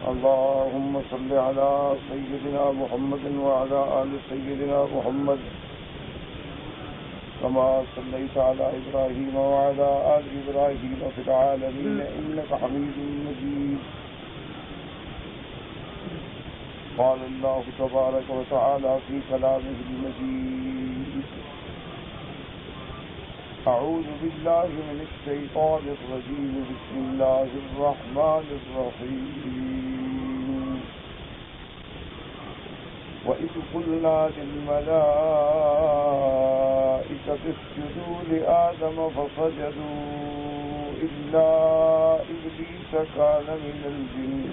اللهم صل على سيدنا محمد وعلى آل سيدنا محمد كما صليت على إبراهيم وعلى آل إبراهيم في العالمين إنك حميد مجيد. قال الله تبارك وتعالى في كلامه المجيد: أعوذ بالله من الشيطان الرجيم بسم الله الرحمن الرحيم. وإذ قلنا للملائكة اسجدوا لآدم فسجدوا إلا إبليس كان من الجن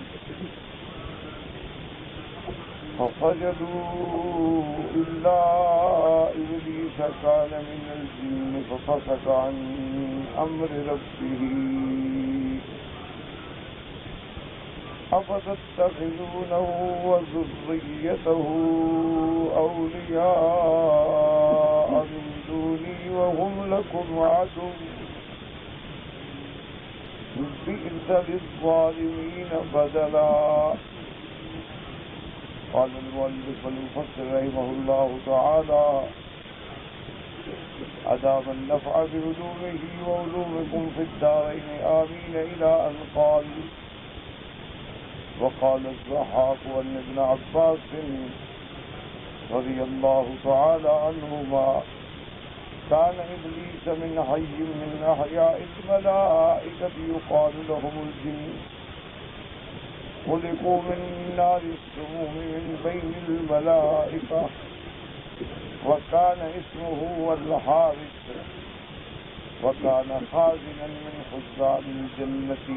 ففسق عن أمر ربه أفتتخذونه وذريته أولياء من دوني وهم لكم عدو بئس للظالمين بدلا. قال المؤلف المفسر رحمه الله تعالى: أدام النفع بعلومه وعلومكم في الدارين آمين، إلى أن قال: وقال الضحاك عن ابن عباس رضي الله تعالى عنهما: كان إبليس من حي من أحياء الملائكة يقال لهم الجن، خلقوا من نار السموم من بين الملائكة، وكان اسمه الحارث، وكان خازنا من خزان الجنة،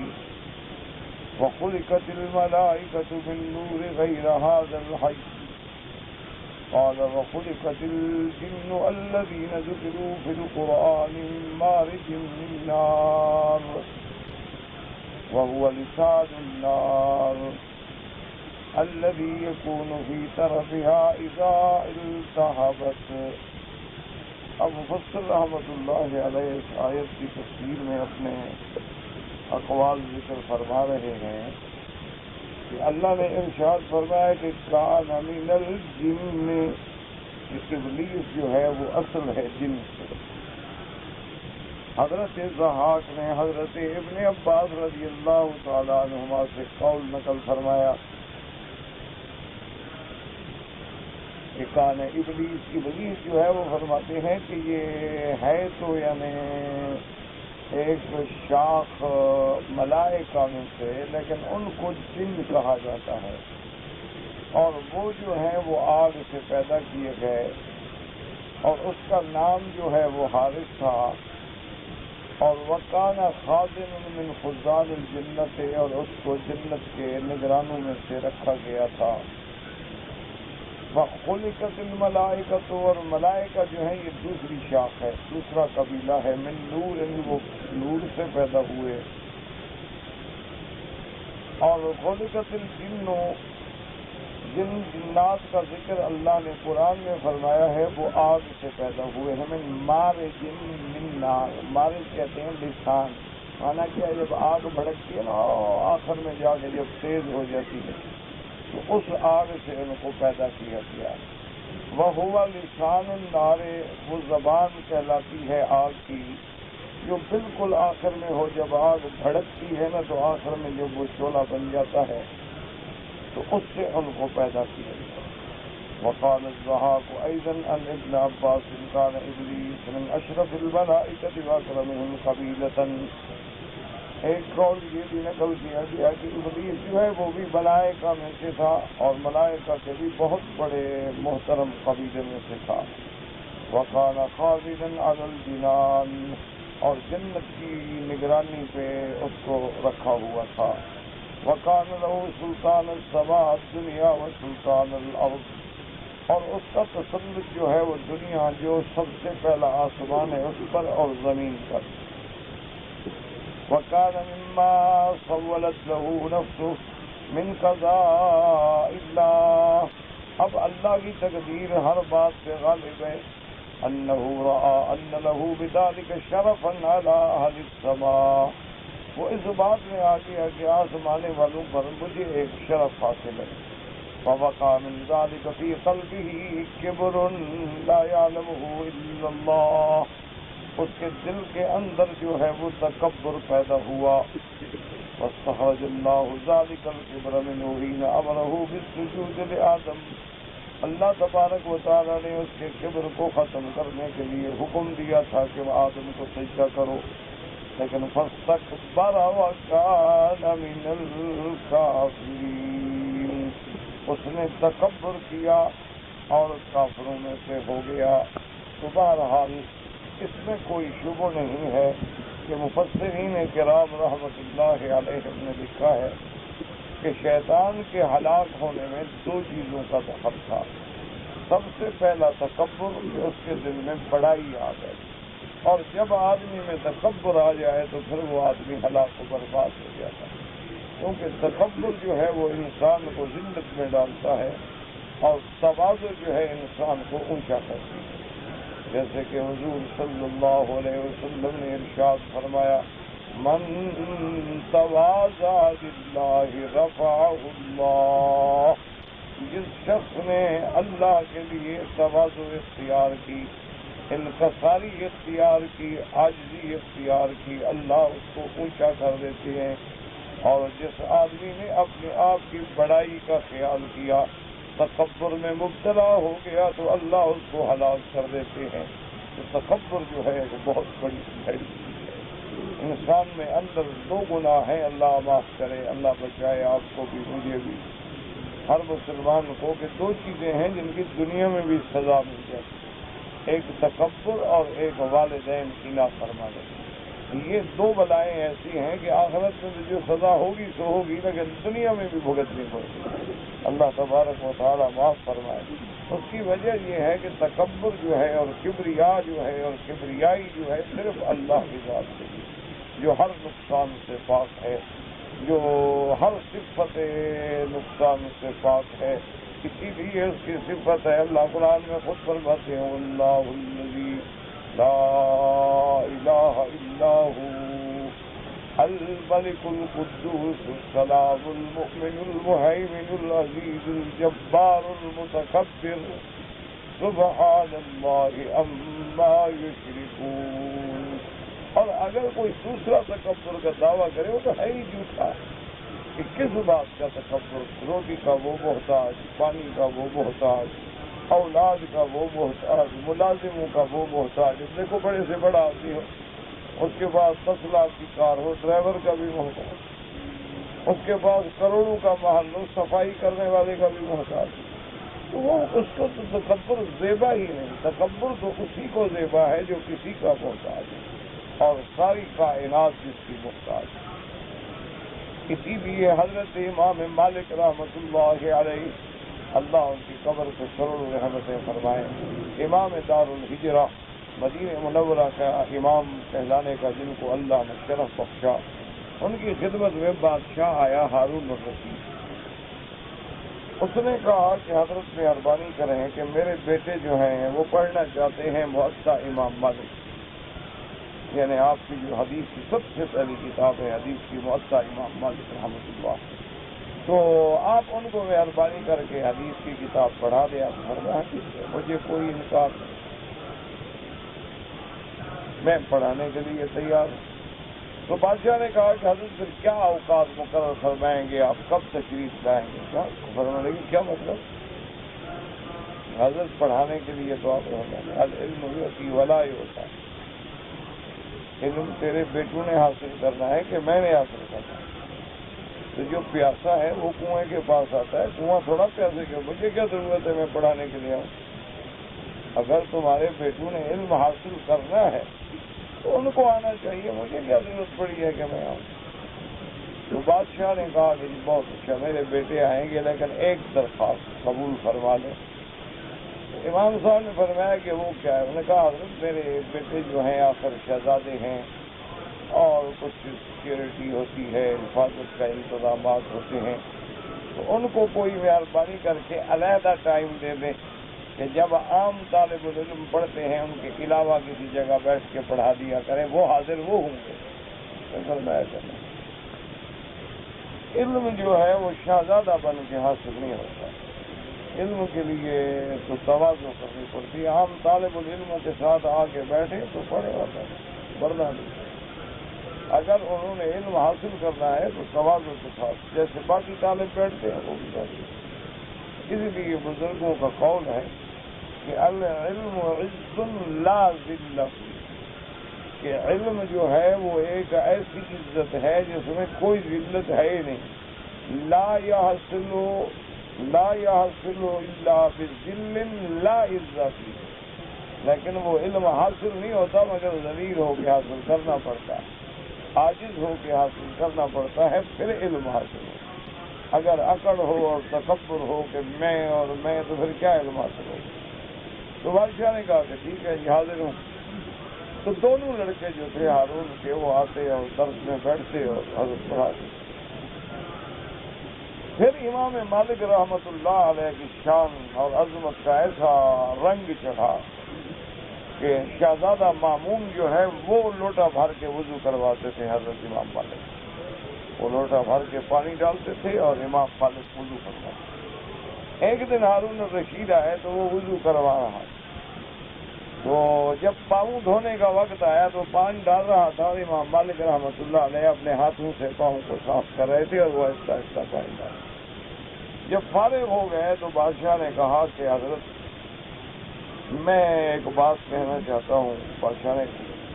وخلقت الملائكة من نور غير هذا الحي. قال: وخلقت الجن الذين ذكروا في القرآن من مارج من نار، وهو لسان النار الذي يكون في طرفها إذا التهبت. اب مفسر رحمۃ اللہ علیہ اس آیت کی تفسیر میں اپنے اقوال ذکر فرما رہے ہیں کہ اللہ نے ارشاد فرمایا کہ کان من الجن، ابلیس جو ہے وہ اصل ہے جن سے. حضرت ضحاک نے حضرت ابن عباس رضی اللہ تعالیٰ عنہما سے قول نقل فرمایا کہ کان ابلیس جو ہے وہ فرماتے ہیں کہ یہ ہے تو یعنی ایک شاخ ملائکہ میں سے، لیکن ان کو جن کہا جاتا ہے، اور وہ جو ہے وہ آگ سے پیدا کیے گئے، اور اس کا نام جو ہے وہ حارث تھا، اور وکان خازن من خزان الجنت، اور اس کو جنت کے نگرانوں میں سے رکھا گیا تھا. وخلقت الملائکۃ، اور ملائکہ جو ہیں یہ دوسری شاخ ہے، دوسرا قبیلہ ہے. من نور، یعنی وہ نور سے پیدا ہوئے. اور خلقت الجن، جن جنات کا ذکر اللہ نے قرآن میں فرمایا ہے وہ آگ سے پیدا ہوئے ہیں. من مارج من نار، مارج کہتے ہیں لسان، مانا کیا جب آگ بھڑکتی ہے نا آخر میں جا کے جب تیز ہو جاتی ہے تو اس آگ سے ان کو پیدا کیا گیا. وَهُوَ لِسَانُ النَّارِ، وہ زبان کہلاتی ہے آگ کی، جو بالکل آخر میں ہو، جب آگ بھڑکتی ہے نا تو آخر میں جب وہ شعلہ بن جاتا ہے تو اس سے ان کو پیدا کیا گیا. وقال الضحاك أيضا عن ابن عباس: كان إبليس من أشرف الملائكة وأكرمهم قبيلة. ایک قول یہ بھی نقل کیا گیا کہ ابلیس جو ہے وہ بھی ملائکہ میں سے تھا، اور ملائکہ سے بھی بہت بڑے محترم قبیلے میں سے تھا. وكان خازنا على الجنان، اور جنت کی نگرانی پہ اس کو رکھا ہوا تھا. وكان له سلطان السماء الدنيا وسلطان الارض، اور اس کا تسلط جو ہے وہ دنیا جو سب سے پہلا آسمان ہے اس پر اور زمین پر. وكان مما سولت له نفسه من قضاء الله، اب اللہ کی تقدیر ہر بات پہ غالب ہے. انه رأى ان له بذلك شرفا على اهل السماء، وہ اس بات میں آ گیا کہ آسمانے والوں پر مجھے ایک شرف حاصل ہے. فوقع من ذلك في قلبه كبر لا يعلمه الا الله. اس کے دل کے اندر جو ہے وہ تکبر پیدا ہوا. واستخرج الله ذلك الكبر منه حين امره بالسجود لآدم. اللہ تبارک و تعالی نے اس کے کبر کو ختم کرنے کے لیے حکم دیا تھا کہ آدم کو سجدہ کرو، لیکن فاستكبر وكان من الكافرين. اس نے تکبر کیا اور کافروں میں سے ہو گیا. تو بہرحال اس میں کوئی شبہ نہیں ہے کہ مفسرین کرام رحمۃ اللہ علیہ نے لکھا ہے کہ شیطان کے ہلاک ہونے میں دو چیزوں کا دخل تھا. سب سے پہلا تکبر کہ اس کے دل میں بڑائی آ گئی، اور جب آدمی میں تکبر آ جائے تو پھر وہ آدمی ہلاک و برباد ہو جاتا ہے، کیونکہ تکبر جو ہے وہ انسان کو ذلت میں ڈالتا ہے اور تواضع جو ہے انسان کو اونچا کرتی ہے. جیسے کہ حضور صلی اللہ علیہ وسلم نے ارشاد فرمایا، من تواضع للہ رفعہ اللہ. جس شخص نے اللہ کے لیے تواضع اختیار کی، انکساری اختیار کی، عاجزی اختیار کی، اللہ اس کو اونچا کر دیتے ہیں. اور جس آدمی نے اپنے آپ کی بڑائی کا خیال کیا، تکبر میں مبتلا ہو گیا، تو اللہ اس کو ہلاک کر دیتے ہیں. تو تکبر جو ہے وہ بہت بڑی بھڑی چیز ہے. انسان میں اندر دو گناہ ہیں، اللہ معاف کرے، اللہ بچائے آپ کو بھی مجھے بھی، ہر مسلمان کو، کہ دو چیزیں ہیں جن کی دنیا میں بھی سزا مل جاتی ہے، ایک تکبر اور ایک والدین کی نافرمانی. یہ دو بلائیں ایسی ہیں کہ آخرت میں جو سزا ہوگی سو ہوگی، لیکن دنیا میں بھی بھگتنی پڑے. اللہ تبارک و تعالیٰ معاف فرمائے. اس کی وجہ یہ ہے کہ تکبر جو ہے اور کبریا جو ہے اور کبریائی جو ہے صرف اللہ کی ذات سے، جو ہر نقصان سے پاک ہے، جو ہر صفت نقصان سے پاک ہے. اسی لیے اس کی صفت ہے، اللہ قرآن میں خود فرماتے ہیں، اللہ الذی لا الہ الا هو الملک القدوس السلام المؤمن المہیمن العزیز الجبار المتکبر سبحان اللہ عما یشرکون. اور اگر کوئی دوسرا تکبر کا دعویٰ کرے وہ تو ہے ہی جھوٹا. کہ کس بات کا تکبر؟ روٹی کا وہ محتاج، پانی کا وہ محتاج، اولاد کا وہ محتاج، ملازموں کا وہ محتاج. دیکھو بڑے سے بڑا آدمی ہو، اس کے پاس 10 لاکھ کی کار ہو، ڈرائیور کا بھی محتاج، اس کے پاس کروڑوں کا محل ہو، صفائی کرنے والے کا بھی محتاج. تو وہ اس کو تو تکبر زیبا ہی نہیں. تکبر تو اسی کو زیبا ہے جو کسی کا محتاج ہے اور ساری کائنات جس کی محتاج ہے. اسی لیے حضرت امام مالک رحمۃ اللہ علیہ، اللہ ان کی قبر کو کروڑوں رحمتیں فرمائے، امام دار الہجرہ، مدینہ منورہ کا امام کہلانے کا، جن کو اللہ نے شرف بخشا، ان کی خدمت میں بادشاہ آیا ہارون الرشید. اس نے کہا کہ حضرت مہربانی کریں کہ میرے بیٹے جو ہیں وہ پڑھنا چاہتے ہیں موطا امام مالک، یعنی آپ کی جو حدیث کی سب سے پہلی کتاب ہے حدیث کی، موطا امام مالک رحمۃ اللہ. تو آپ ان کو مہربانی کر کے حدیث کی کتاب پڑھا دیا. مجھے کوئی انکار نہیں، میں پڑھانے کے لیے تیار ہوں. تو بادشاہ نے کہا کہ حضرت پھر کیا اوقات مقرر فرمائیں گے، آپ کب تشریف لائیں گے؟ فرمانے لگے کیا مطلب؟ حضرت پڑھانے کے لیے تو آپ العلم یؤتی ولا یؤتی، علم تیرے بیٹوں نے حاصل کرنا ہے کہ میں نے حاصل کرنا ہے. تو جو پیاسا ہے وہ کنویں کے پاس آتا ہے، کنواں تھوڑا پیاسے کا. مجھے کیا ضرورت ہے میں پڑھانے کے لیے آؤں؟ اگر تمہارے بیٹوں نے علم حاصل کرنا ہے تو ان کو آنا چاہیے، مجھے کیا ضرورت پڑی ہے کہ میں آؤں؟ تو بادشاہ نے کہا کہ جی بہت اچھا، میرے بیٹے آئیں گے، لیکن ایک درخواست قبول فرما لیں. امام صاحب نے فرمایا کہ وہ کیا ہے؟ انہوں نے کہا حضرت میرے بیٹے جو ہیں آخر شہزادے ہیں اور کچھ سیکورٹی ہوتی ہے، حفاظت کا انتظامات ہوتے ہیں، تو ان کو کوئی مہربانی کر کے علیحدہ ٹائم دے دیں کہ جب عام طالب العلم پڑھتے ہیں ان کے علاوہ کسی جگہ بیٹھ کے پڑھا دیا کریں، وہ حاضر وہ ہوں گے. فرمایا کرنا علم جو ہے وہ شہزادہ بن کے حاصل نہیں ہوتا، علم کے لیے تو تواضع کرنی پڑتی ہے۔ عام طالب العلموں کے ساتھ آ کے بیٹھے تو پڑے ہوتا ہے، ورنہ نہیں۔ اگر انہوں نے علم حاصل کرنا ہے تو تواضع کے ساتھ، جیسے باقی طالب بیٹھتے ہیں وہ بھی بیٹھتے ہیں۔ اسی لیے بزرگوں کا قول ہے کہ العلم عز لا ذل فیہ، کہ علم جو ہے وہ ایک ایسی عزت ہے جس میں کوئی ذلت ہے ہی نہیں۔ لا يحصل الا بذل لا عز فیہ، لیکن وہ علم حاصل نہیں ہوتا مگر ذلیل ہو کے حاصل کرنا پڑتا ہے، عاجز ہو کے حاصل کرنا پڑتا ہے، پھر علم حاصل ہو۔ اگر اکڑ ہو اور تکبر ہو کہ میں تو پھر کیا علم حاصل ہو؟ تو بادشاہ نے کہا کہ ٹھیک ہے جی حاضر ہوں۔ تو دونوں لڑکے جو تھے ہارون کے وہ آتے اور درس میں بیٹھتے اور حضرت پڑھاتے۔ پھر امام مالک رحمت اللہ علیہ کی شان اور عظمت کا ایسا رنگ چڑھا کہ شہزادہ مامون جو ہے وہ لوٹا بھر کے وضو کرواتے تھے حضرت امام مالک، وہ لوٹا بھر کے پانی ڈالتے تھے اور امام مالک وضو کرواتے۔ ایک دن ہارون الرشید آئے تو وہ وضو کروا رہا، تو جب پاؤں دھونے کا وقت آیا تو پانی ڈال رہا تھا اور امام مالک رحمۃ اللہ علیہ اپنے ہاتھوں سے پاؤں کو صاف کر رہے تھے اور وہ آہستہ آہستہ پانی ڈال۔ جب فارغ ہو گئے تو بادشاہ نے کہا کہ حضرت میں ایک بات کہنا چاہتا ہوں۔ بادشاہ نے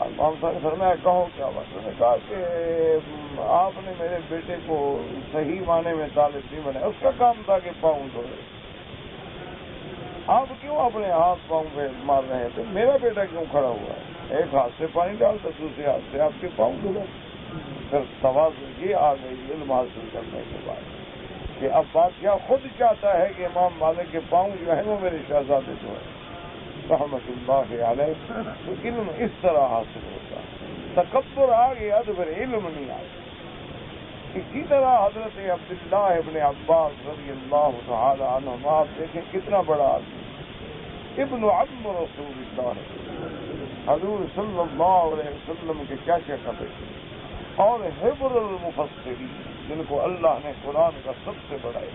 امام صاحب نے فرمایا کہو کیا بات؟ انہوں نے کہا کہ آپ نے میرے بیٹے کو صحیح معنی میں طالب نہیں بنایا، اس کا کام تھا کہ پاؤں دھوئے، آپ کیوں اپنے ہاتھ پاؤں پہ مار رہے تھے؟ میرا بیٹا کیوں کھڑا ہوا ہے؟ ایک ہاتھ سے پانی ڈالتا دوسرے ہاتھ سے آپ کے پاؤں دھوئے۔ پھر تواضع یہ آ گئی علم حاصل کرنے کے بعد کہ اب بادشاہ خود چاہتا ہے کہ امام مالک کے پاؤں جو ہیں وہ میرے شہزادے جو ہیں رحمت اللہ علیہ۔ تو علم اس طرح حاصل ہوتا ہے، تکبر آ گیا تو پھر علم نہیں آتا۔ اسی طرح حضرت عبداللہ ابن عباس رضی اللہ تعالی عنہما، آپ دیکھیں کتنا بڑا آدمی، ابن عم رسول اللہ، حضور صلی اللہ علیہ وسلم کے چاچا کا بیٹا، اور حبر المفسرین جن کو اللہ نے قرآن کا سب سے بڑا ہے،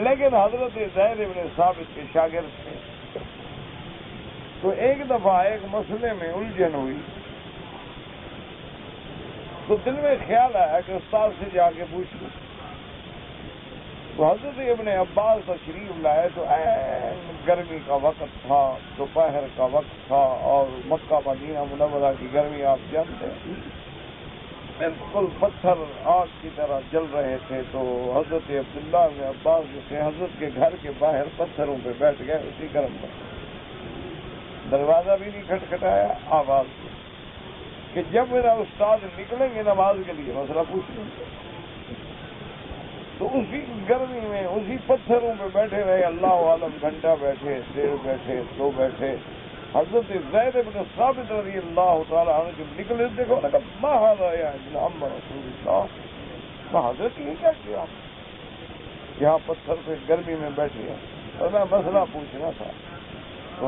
لیکن حضرت زید ابن ثابت کے شاگرد تھے۔ تو ایک دفعہ ایک مسئلے میں الجھن ہوئی تو دل میں خیال آیا کہ استاد سے جا کے پوچھ لوں۔ تو حضرت ابن عباس تشریف لائے تو گرمی کا وقت تھا، دوپہر کا وقت تھا، اور مکہ مدینہ منورہ کی گرمی آپ جانتے ہیں، بالکل پتھر آگ کی طرح جل رہے تھے۔ تو حضرت عبداللہ ابن عباس جو تھے حضرت کے گھر کے باہر پتھروں پہ بیٹھ گئے اسی گرم پر، دروازہ بھی نہیں کھٹکھٹایا، آواز دی کہ جب میرا استاد نکلیں گے نماز کے لیے مسئلہ پوچھ لیں گے۔ تو اسی گرمی میں اسی پتھروں پہ بیٹھے رہے، اللہ عالم گھنٹہ بیٹھے، دیر بیٹھے، دو بیٹھے۔ حضرت زید بن ثابت رضی اللہ تعالیٰ عنہ جب نکلے دیکھو لگا ما ھذا یا ابن عم رسول اللہ، حضرت یہ کیا کیا یہاں پتھر پہ گرمی میں بیٹھے ہیں؟ اور میں مسئلہ پوچھنا تھا۔ تو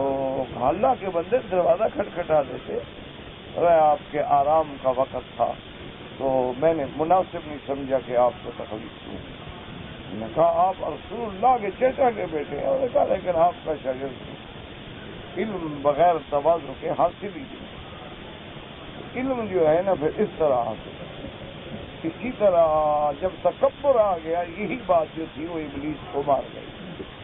اللہ کے بندے دروازہ کھٹکھٹا دیتے، آپ کے آرام کا وقت تھا تو میں نے مناسب نہیں سمجھا کہ آپ کو تکلیف دوں۔ میں نے کہا آپ رسول اللہ کے چچا کے بیٹے ہیں، اور نے کہا لیکن آپ کا شاگرد، علم بغیر تواضع کے حاصل ہی نہیں۔ علم جو ہے نا پھر اس طرح حاصل ہے۔ اسی طرح جب تکبر آ گیا، یہی بات جو تھی وہ ابلیس کو مار گئی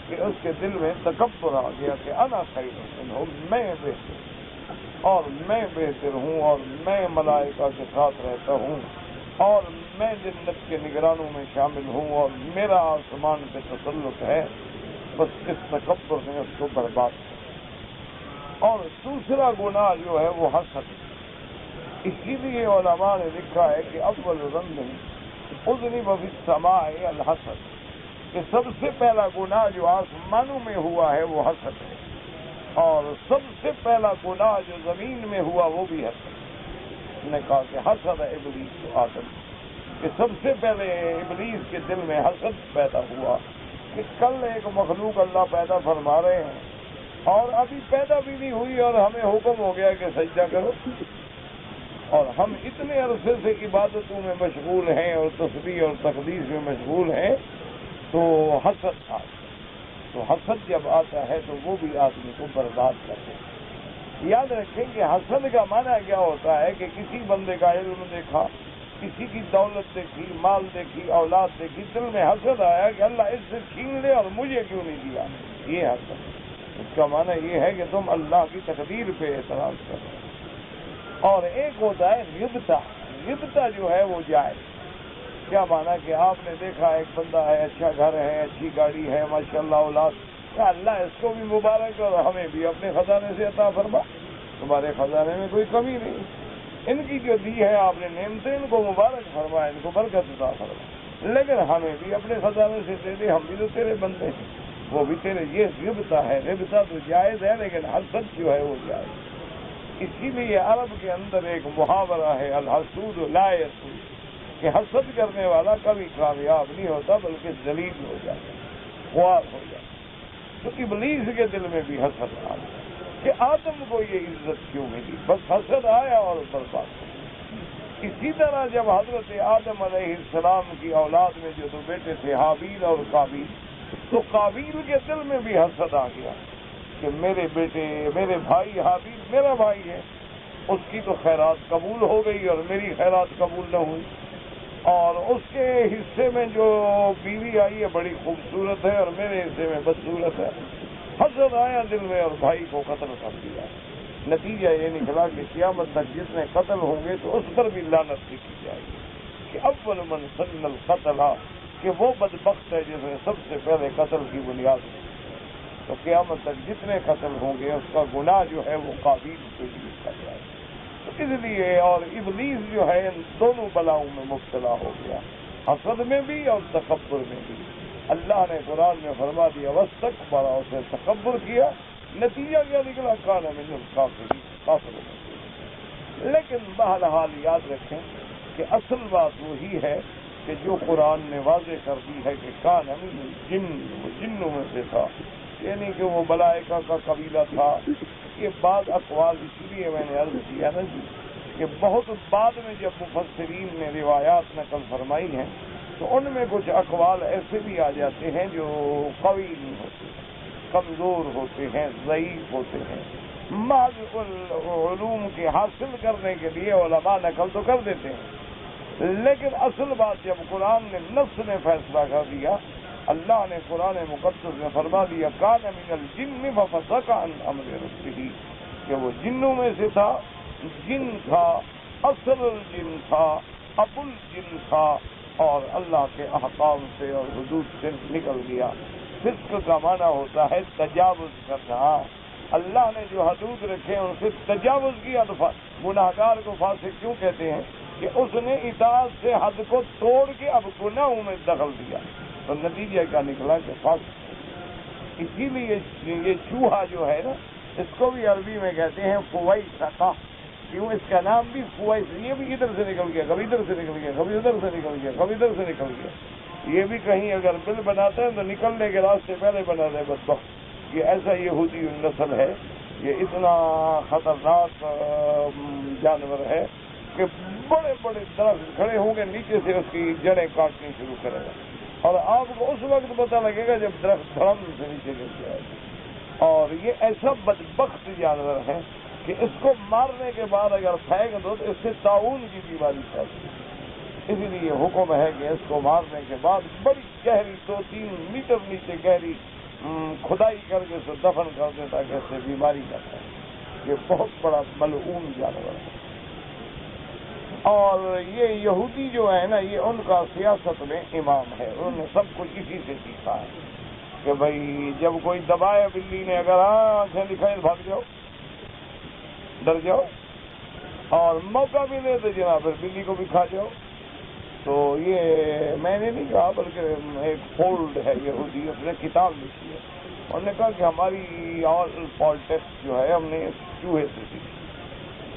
کہ اس کے دل میں تکبر آ گیا کہ انا خیر منہ، میں بہتر، اور میں بہتر ہوں، اور میں ملائکہ کے ساتھ رہتا ہوں، اور میں جنت کے نگرانوں میں شامل ہوں، اور میرا آسمان پہ تسلط ہے۔ بس اس تکبر نے اس کو برباد کیا۔ اور دوسرا گناہ جو ہے وہ حسد، اسی لیے علماء نے لکھا ہے کہ اول ذنب اذنب فی السماء الحسد، کہ سب سے پہلا گناہ جو آسمانوں میں ہوا ہے وہ حسد ہے، اور سب سے پہلا گناہ جو زمین میں ہوا وہ بھی حسد۔ نے کہا کہ حسد ابلیس آدم، کہ سب سے پہلے ابلیس کے دل میں حسد پیدا ہوا کہ کل ایک مخلوق اللہ پیدا فرما رہے ہیں اور ابھی پیدا بھی نہیں ہوئی اور ہمیں حکم ہو گیا کہ سجدہ کرو۔ اور ہم اتنے عرصے سے عبادتوں میں مشغول ہیں اور تسبیح اور تقدیس میں مشغول ہیں تو حسد تھا. تو حسد جب آتا ہے تو وہ بھی آدمی کو برباد کرتے ہیں. یاد رکھیں کہ حسد کا معنی کیا ہوتا ہے کہ کسی بندے کا علم دیکھا، کسی کی دولت دیکھی، مال دیکھی، اولاد دیکھی، دل میں حسد آیا کہ اللہ اس سے چھین لے اور مجھے کیوں نہیں دیا. یہ حسد. اس کا معنی یہ ہے کہ تم اللہ کی تقدیر پہ اعتراض کر رہے ہو. اور ایک ہوتا ہے غبطہ. غبطہ جو ہے وہ جائز. کیا مانا کہ آپ نے دیکھا ایک بندہ ہے، اچھا گھر ہے، اچھی گاڑی ہے، ماشاءاللہ اولاد، کہ اللہ اس کو بھی مبارک اور ہمیں بھی اپنے خزانے سے عطا فرما. تمہارے خزانے میں کوئی کمی نہیں. ان کی جو دی ہے آپ نے نعمتیں، ان کو مبارک فرما، ان کو برکت عطا فرما، لیکن ہمیں بھی اپنے خزانے سے دے دے، ہم بھی تو تیرے بندے ہیں، وہ بھی تیرے. یہ غبطہ ہے. غبطہ تو جائز ہے لیکن حسد جو ہے وہ جائز. اسی لیے عرب کے اندر ایک محاورہ ہے الحسود لا یسود، کہ حسد کرنے والا کبھی کامیاب نہیں ہوتا بلکہ ذلیل ہو جاتا، خوار ہو جاتا. تو ابلیس کے دل میں بھی حسد آ گیا کہ آدم کو یہ عزت کیوں ملی، بس حسد آیا اور برباد ہو. اسی طرح جب حضرت آدم علیہ السلام کی اولاد میں جو دو بیٹے تھے حابیل اور قابیل، تو قابیل کے دل میں بھی حسد آ گیا کہ میرے بیٹے، میرے بھائی حابیل میرا بھائی ہے، اس کی تو خیرات قبول ہو گئی اور میری خیرات قبول نہ ہوئی، اور اس کے حصے میں جو بیوی آئی ہے بڑی خوبصورت ہے اور میرے حصے میں بدصورت ہے. حسد آیا دل میں اور بھائی کو قتل کر دیا. نتیجہ یہ نکلا کہ قیامت تک جتنے قتل ہوں گے تو اس پر بھی لعنت کی جائے گی کہ اول من سن القتل، کہ وہ بدبخت ہے جس نے سب سے پہلے قتل کی بنیاد کی. تو قیامت تک جتنے قتل ہوں گے اس کا گناہ جو ہے وہ قابیل کے لیے کر جائے گا. تو اس لیے اور ابلیس جو ہے ان دونوں بلاؤں میں مبتلا ہو گیا، حسد میں بھی اور تکبر میں بھی. اللہ نے قرآن میں فرما دیا واستکبر، اسے تکبر کیا. نتیجہ کیا نکلا؟ کان من الکافرین، کافر. لیکن بہرحال یاد رکھیں کہ اصل بات وہی ہے کہ جو قرآن نے واضح کر دی ہے کہ کان من الجن، وہ جنوں میں سے تھا، یعنی کہ وہ ملائکہ کا قبیلہ تھا. یہ بعض اقوال اسی لیے میں نے عرض کیا نا جی کہ بہت بعد میں جب مفسرین نے روایات نقل فرمائی ہیں تو ان میں کچھ اقوال ایسے بھی آ جاتے ہیں جو قوی نہیں ہوتے، کمزور ہوتے ہیں، ضعیف ہوتے ہیں. محض علوم کے حاصل کرنے کے لیے علماء نقل تو کر دیتے ہیں، لیکن اصل بات جب قرآن نے نص نے فیصلہ کر دیا، اللہ نے قرآن مقدس میں فرما دیا کان من الجن ففسق عن امر ربہ، کہ وہ جنوں میں سے تھا. جن تھا، اصل الجن تھا، ابو الجن تھا، اور اللہ کے احکام سے اور حدود سے نکل گیا. فسق کا معنی ہوتا ہے تجاوز کرنا. اللہ نے جو حدود رکھے ان سے تجاوز کیا. تو گناہگار کو فاسق کیوں کہتے ہیں؟ کہ اس نے اطاعت سے حد کو توڑ کے اب گناہوں میں دخل دیا. تو نتیجہ کیا نکلا کہ فاسق. اسی لیے یہ چوہا جو ہے نا، اس کو بھی عربی میں کہتے ہیں فویسقہ. کیوں اس کا نام بھی فویس؟ یہ بھی ادھر سے نکل گیا، کبھی ادھر سے نکل گیا، کبھی ادھر سے نکل گیا، کبھی ادھر سے نکل گیا. یہ بھی کہیں اگر بل بناتے ہیں تو نکلنے کے راستے پہلے بناتے ہیں بدبخت. یہ ایسا یہودی نسل ہے، یہ اتنا خطرناک جانور ہے کہ بڑے بڑے درخت کھڑے ہوں گے، نیچے سے اس کی جڑیں کاٹنی شروع کرے گا، اور آپ کو اس وقت پتہ لگے گا جب درخت دھڑم سے نیچے گر جائے گا. اور یہ ایسا بدبخت جانور ہے کہ اس کو مارنے کے بعد اگر پھینک دو تو اس سے طاعون کی بیماری پھیلتی ہے. اسی لیے حکم ہے کہ اس کو مارنے کے بعد بڑی گہری 2-3 میٹر نیچے گہری کھدائی کر کے اسے دفن کر دیں تاکہ اس سے بیماری نہ پھیلے. یہ بہت بڑا ملعون جانور ہے. اور یہ یہودی جو ہے نا، یہ ان کا سیاست میں امام ہے. انہوں نے سب کچھ اسی سے سیکھا ہے کہ بھائی جب کوئی دبائے بلی نے، اگر آنکھیں دکھائیں بھاگ جاؤ، ڈر جاؤ، اور موقع بھی دے تو جناب پھر بلی کو بھی کھا جاؤ. تو یہ میں نے نہیں کہا بلکہ ایک فولڈ ہے یہودی، اس نے کتاب لکھی ہے. انہوں نے کہا کہ ہماری آل پالیٹکس جو ہے ہم نے اس چوہے سے سیکھی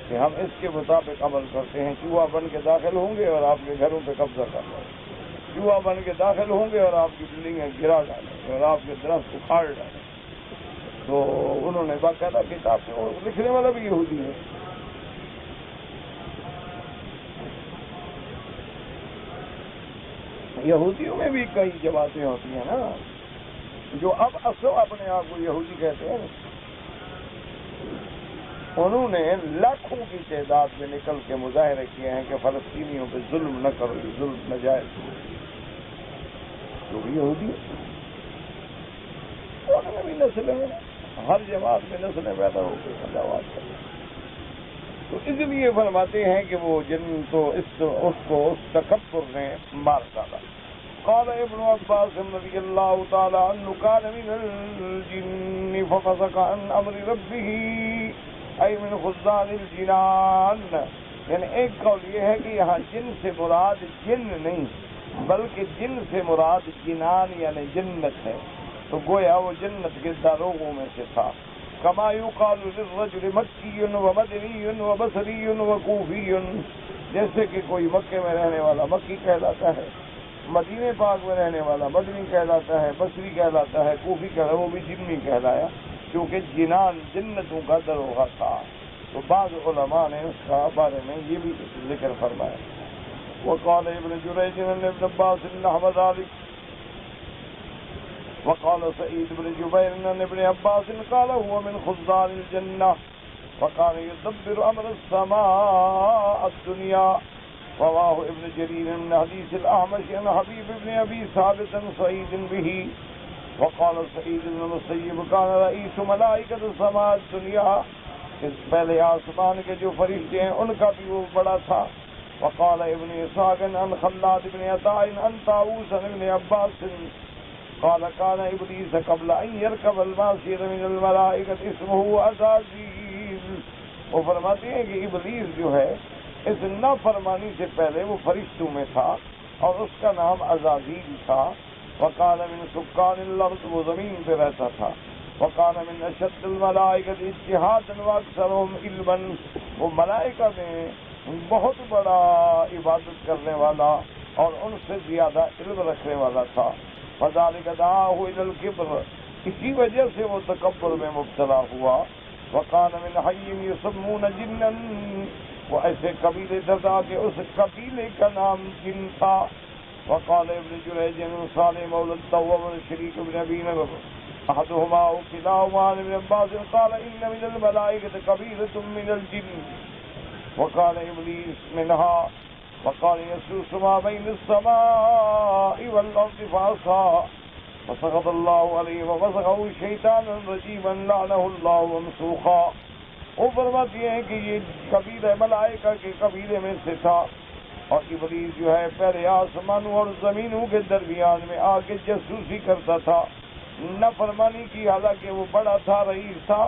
کہ ہم اس کے مطابق عمل کرتے ہیں. چوہا بن کے داخل ہوں گے اور آپ کے گھروں پہ قبضہ کر لیں گے. چوہا بن کے داخل ہوں گے اور آپ کی بلڈنگیں گرا ڈالیں گے اور آپ کے درخت اکھاڑ ڈالیں گے. تو انہوں نے باقاعدہ کتاب سے، لکھنے والا بھی یہودی ہے. یہودیوں میں بھی کئی جماعتیں ہوتی ہیں نا، جو اب اصل اپنے آپ کو یہودی کہتے ہیں، انہوں نے لاکھوں کی تعداد میں نکل کے مظاہرے کیے ہیں کہ فلسطینیوں پہ ظلم نہ کرو، یہ ظلم ناجائز ہے۔ جو بھی یہودی انہوں نے بھی نسلیں، ہر جماعت میں نسلیں پیدا ہو کے پیداوار کریں، تو اس لیے فرماتے ہیں کہ وہ جن تو اس تکبر نے مار ڈالا۔ قال ابن عباس رضی اللہ تعالی عنہ كان من الجن ففسق عن امر ربه ای من خزان الجنان، یعنی ایک قول یہ ہے کہ یہاں جن سے مراد جن نہیں بلکہ جن سے مراد جنان یعنی جنت ہے، تو گویا وہ جنت کے داروغوں میں سے تھا۔ کما یقال للرجل مکی و مدنی و بصری و کوفی، جیسے کہ کوئی مکے میں رہنے والا مکی کہلاتا ہے، مدینے پاک میں رہنے والا مدنی کہلاتا ہے، بصری کہلاتا ہے، کوفی کہلاتا ہے، وہ بھی جنی کہلایا کیونکہ جنان جنتوں کا دروغہ تھا۔ تو بعض علماء نے اس کا بارے میں یہ بھی ذکر فرمایا۔ وقال ابن جریج عن ابن عباس نحو ذلك، وقال سعید بن جبیر عن ابن عباس قال هو من خزان الجنہ وكان يدبر امر السماء الدنيا۔ رواه ابن جرير من حديث الأعمش عن حبيب بن أبي ثابت سعيد به، وقال سعيد بن المسيب كان رئيس ملائكة السماء الدنيا، اس پہلے آسمان کے جو فرشتے ہیں ان کا بھی وہ بڑا تھا۔ وقال ابن اسحاق عن خلاد بن عطاء عن طاووس عن ابن عباس قال كان ابلیس قبل ان يركب الماسير من الملائكة اسمه عزازيل، وہ فرماتے ہیں کہ ابلیس جو ہے اس نافرمانی سے پہلے وہ فرشتوں میں تھا اور اس کا نام عزازیل تھا۔ وقال من سکان الارض، وہ زمین پہ رہتا تھا۔ وقال من اشد الملائکۃ اجتہادا واکثرهم علما، وہ ملائکہ میں بہت بڑا عبادت کرنے والا اور ان سے زیادہ علم رکھنے والا تھا۔ فذلك دعاه الى الكبر، اسی وجہ سے وہ تکبر میں مبتلا ہوا۔ وقال من حي يسمون جنا، وہ ایسے قبیلے تھا کہ اس قبیلے کا نام جن تھا۔ وقال ابن جریج عن صالح مولى الضواب بن شریک بن ابی نضر احدهما وكلاهما عن ابن عباس قال ان من الملائكة قبيلة من الجن وقال ابلیس منها، وقال يسوس ما بين السماء والارض فعصى فسخط الله عليه ومسخه شيطانا رجيما لعنه الله ومسوخا۔ وہ فرماتی ہیں کہ یہ قبیلہ ملائکہ کے قبیلے میں سے تھا، اور ابلیس جو ہے پہلے آسمانوں اور زمینوں کے درمیان میں آ کے جاسوسی کرتا تھا، نافرمانی کی، حالانکہ وہ بڑا تھا، رئیس تھا۔